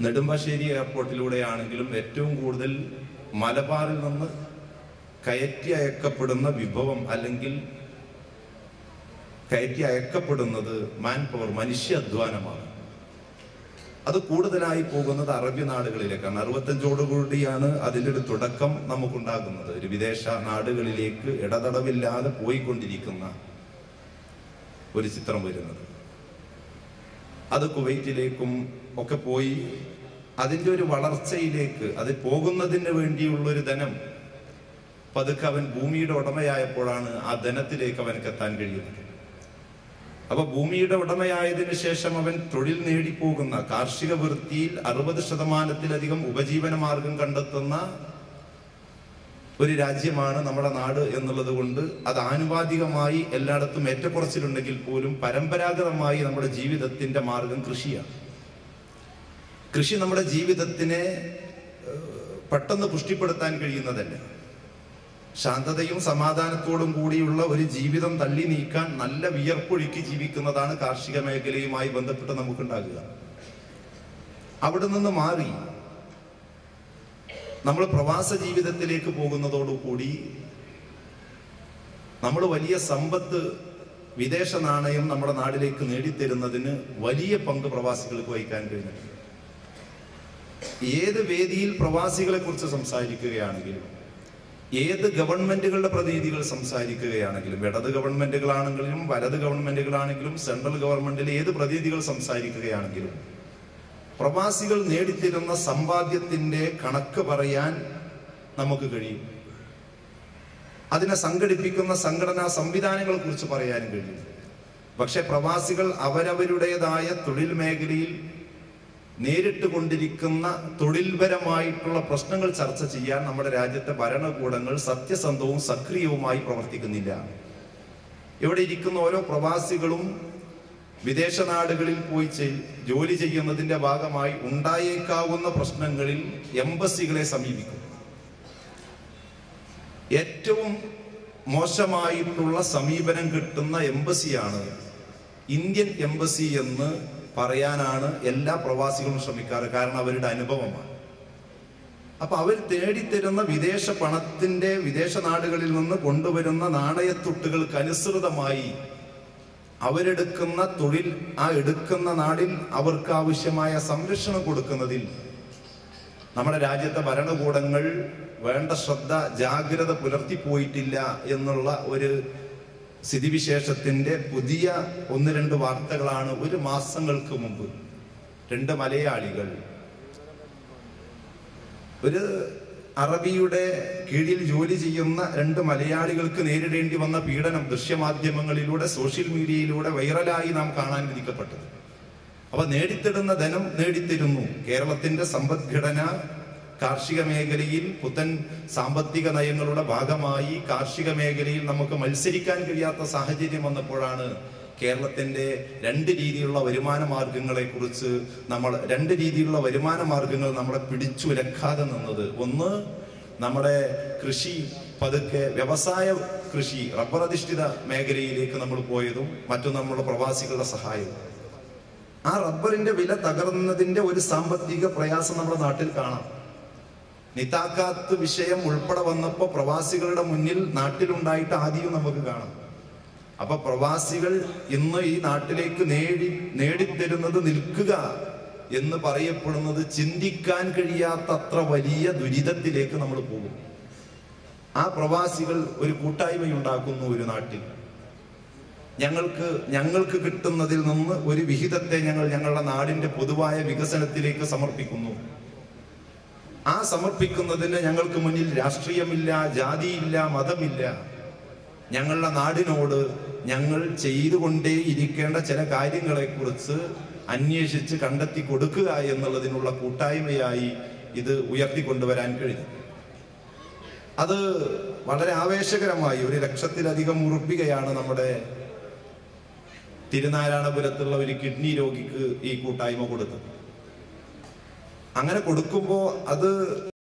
നെടുമ്പാശ്ശേരി എയർപോർട്ടിലൂടെയാണെങ്കിലും ഏറ്റവും കൂടുതൽ മലബാറിൽ നിന്ന് കയറ്റി അയക്കപ്പെടുന്ന വിഭവം അല്ലെങ്കിൽ കയറ്റി അയക്കപ്പെടുന്നത് മാൻ പവർ, മനുഷ്യാധ്വാനമാണ്. അത് കൂടുതലായി പോകുന്നത് അറബി നാടുകളിലേക്കാണ്. 65ഓടുകൂടിയാണ് അതിൻ്റെ ഒരു തുടക്കം നമുക്കുണ്ടാകുന്നത്. ഒരു വിദേശ നാടുകളിലേക്ക് ഇടതടവില്ലാതെ പോയിക്കൊണ്ടിരിക്കുന്ന ഒരു ചിത്രം വരുന്നത്. അത് കുവൈറ്റിലേക്കും ഒക്കെ പോയി അതിൻ്റെ ഒരു വളർച്ചയിലേക്ക്, അത് പോകുന്നതിന് വേണ്ടിയുള്ളൊരു ധനം പതുക്കെ അവൻ ഭൂമിയുടെ ഉടമയായപ്പോഴാണ് ആ ധനത്തിലേക്ക് അവനക്ക് എത്താൻ കഴിയുന്നത്. അപ്പൊ ഭൂമിയുടെ ഉടമയായതിനു ശേഷം അവൻ തൊഴിൽ നേടിപ്പോകുന്ന കാർഷിക വൃത്തിയിൽ 60%-ലധികം ഉപജീവന മാർഗം കണ്ടെത്തുന്ന ഒരു രാജ്യമാണ് നമ്മുടെ നാട് എന്നുള്ളത് കൊണ്ട് അത് ആനുപാതികമായി എല്ലായിടത്തും ഏറ്റക്കുറച്ചിലുണ്ടെങ്കിൽ പോലും പരമ്പരാഗതമായി നമ്മുടെ ജീവിതത്തിന്റെ മാർഗം കൃഷിയാണ്. കൃഷി നമ്മുടെ ജീവിതത്തിനെ പെട്ടെന്ന് പുഷ്ടിപ്പെടുത്താൻ കഴിയുന്നതല്ല. ശാന്തതയും സമാധാനത്തോടും കൂടിയുള്ള ഒരു ജീവിതം തള്ളി നീക്കാൻ നല്ല വിയർപ്പൊഴുക്കി ജീവിക്കുന്നതാണ് കാർഷിക മേഖലയുമായി ബന്ധപ്പെട്ട് നമുക്കുണ്ടാകുക. അവിടെ നിന്ന് മാറി നമ്മൾ പ്രവാസ ജീവിതത്തിലേക്ക് പോകുന്നതോടുകൂടി നമ്മൾ വലിയ സമ്പത്ത്, വിദേശ നാണയം നമ്മുടെ നാട്ടിലേക്ക് നേടിത്തരുന്നതിന് വലിയ പങ്ക് പ്രവാസികൾക്ക് വഹിക്കാൻ കഴിഞ്ഞിട്ടുണ്ട്. ഏത് വേദിയിൽ പ്രവാസികളെ കുറിച്ച് സംസാരിക്കുകയാണെങ്കിലും, ഏത് ഗവൺമെന്റുകളുടെ പ്രതിനിധികൾ സംസാരിക്കുകയാണെങ്കിലും, ഇടത് ഗവൺമെന്റുകളാണെങ്കിലും വലത് ഗവൺമെന്റുകളാണെങ്കിലും സെൻട്രൽ ഗവൺമെന്റിലെ ഏത് പ്രതിനിധികൾ സംസാരിക്കുകയാണെങ്കിലും പ്രവാസികൾ നേടിത്തരുന്ന സമ്പാദ്യത്തിന്റെ കണക്ക് പറയാൻ നമുക്ക് കഴിയും. അതിനെ സംഘടിപ്പിക്കുന്ന സംഘടനാ സംവിധാനങ്ങളെ കുറിച്ച് പറയാനും കഴിയും. പക്ഷെ പ്രവാസികൾ അവരവരുടേതായ തൊഴിൽ മേഖലയിൽ നേരിട്ട് കൊണ്ടിരിക്കുന്ന തൊഴിൽപരമായിട്ടുള്ള പ്രശ്നങ്ങൾ ചർച്ച ചെയ്യാൻ നമ്മുടെ രാജ്യത്തെ ഭരണകൂടങ്ങൾ സത്യസന്ധവും സക്രിയവുമായി പ്രവർത്തിക്കുന്നില്ല. ഇവിടെ ഇരിക്കുന്ന ഓരോ പ്രവാസികളും വിദേശ നാടുകളിൽ പോയി ജോലി ചെയ്യുന്നതിന്റെ ഭാഗമായി ഉണ്ടായേക്കാവുന്ന പ്രശ്നങ്ങളിൽ എംബസികളെ സമീപിക്കും. ഏറ്റവും മോശമായിട്ടുള്ള സമീപനം കിട്ടുന്ന എംബസിയാണ് ഇന്ത്യൻ എംബസി എന്ന് പറയാനാണ് എല്ലാ പ്രവാസികളും ശ്രമിക്കാറ്. കാരണം അവരുടെ അനുഭവമാണ്. അപ്പൊ അവർ തേടിത്തരുന്ന വിദേശ പണത്തിന്റെ, വിദേശ നാടുകളിൽ നിന്ന് കൊണ്ടുവരുന്ന നാണയത്തുട്ടുകൾക്ക് അനുസൃതമായി അവരെടുക്കുന്ന തൊഴിൽ, ആ എടുക്കുന്ന നാടിൽ അവർക്ക് ആവശ്യമായ സംരക്ഷണം കൊടുക്കുന്നതിൽ നമ്മുടെ രാജ്യത്തെ ഭരണകൂടങ്ങൾ വേണ്ട ശ്രദ്ധ, ജാഗ്രത പുലർത്തിപ്പോയിട്ടില്ല എന്നുള്ള ഒരു സ്ഥിതിവിശേഷത്തിന്റെ പുതിയ 1-2 വാർത്തകളാണ് ഒരു മാസങ്ങൾക്ക് മുമ്പ് 2 മലയാളികൾ ഒരു അറബിയുടെ കീഴിൽ ജോലി ചെയ്യുന്ന 2 മലയാളികൾക്ക് നേരിടേണ്ടി വന്ന പീഡനം ദൃശ്യമാധ്യമങ്ങളിലൂടെ സോഷ്യൽ മീഡിയയിലൂടെ വൈറലായി നാം കാണാൻ വിധിക്കപ്പെട്ടത്. അവ നേടിത്തരുന്ന ധനം നേടിത്തരുന്നു. കേരളത്തിന്റെ സമ്പദ്ഘടന കാർഷിക മേഖലയിൽ പുത്തൻ സാമ്പത്തിക നയങ്ങളുടെ ഭാഗമായി കാർഷിക മേഖലയിൽ നമുക്ക് മത്സരിക്കാൻ കഴിയാത്ത സാഹചര്യം വന്നപ്പോഴാണ് കേരളത്തിന്റെ 2 രീതിയിലുള്ള വരുമാന മാർഗങ്ങളെ കുറിച്ച് നമ്മൾ 2 രീതിയിലുള്ള വരുമാന മാർഗങ്ങൾ നമ്മളെ പിടിച്ചുലക്കാതെ നിന്നത്. ഒന്ന്, നമ്മുടെ കൃഷി പതുക്കെ വ്യവസായ കൃഷി റബ്ബർ അധിഷ്ഠിത മേഖലയിലേക്ക് നമ്മൾ പോയതും മറ്റൊന്ന് നമ്മുടെ പ്രവാസികളുടെ സഹായവും. ആ റബ്ബറിന്റെ വില തകർന്നതിന്റെ ഒരു സാമ്പത്തിക പ്രയാസം നമ്മുടെ നാട്ടിൽ കാണാം. നിതാക്കാത്ത് വിഷയം ഉൾപ്പെടെ വന്നപ്പോ പ്രവാസികളുടെ മുന്നിൽ നാട്ടിലുണ്ടായിട്ട് ആദ്യം നമുക്ക് കാണാം. അപ്പൊ പ്രവാസികൾ ഇന്ന് ഈ നാട്ടിലേക്ക് നേടിത്തരുന്നത് നിൽക്കുക എന്ന് പറയപ്പെടുന്നത് ചിന്തിക്കാൻ കഴിയാത്തത്ര വലിയ ദുരിതത്തിലേക്ക് നമ്മൾ പോകും. ആ പ്രവാസികൾ ഒരു കൂട്ടായ്മയുണ്ടാക്കുന്നു ഒരു നാട്ടിൽ. ഞങ്ങൾക്ക് കിട്ടുന്നതിൽ നിന്ന് ഒരു വിഹിതത്തെ ഞങ്ങളുടെ നാടിന്റെ പൊതുവായ വികസനത്തിലേക്ക് സമർപ്പിക്കുന്നു. ആ സമർപ്പിക്കുന്നതിന് ഞങ്ങൾക്ക് മുന്നിൽ രാഷ്ട്രീയമില്ല, ജാതിയില്ല, മതമില്ല. ഞങ്ങളുടെ നാടിനോട് ഞങ്ങൾ ചെയ്തുകൊണ്ടേ ഇരിക്കേണ്ട ചില കാര്യങ്ങളെ കുറിച്ച് അന്വേഷിച്ച് കണ്ടെത്തി കൊടുക്കുക എന്നുള്ളതിനുള്ള കൂട്ടായ്മയായി ഇത് ഉയർത്തിക്കൊണ്ടുവരാൻ കഴിഞ്ഞു. അത് വളരെ ആവേശകരമായി 1 ലക്ഷത്തിലധികം ഉറുപ്പികയാണ് നമ്മുടെ തിരുനാരായണപുരത്തുള്ള ഒരു കിഡ്നി രോഗിക്ക് ഈ കൂട്ടായ്മ കൊടുത്തത്. അങ്ങനെ കൊടുക്കുമ്പോൾ അത്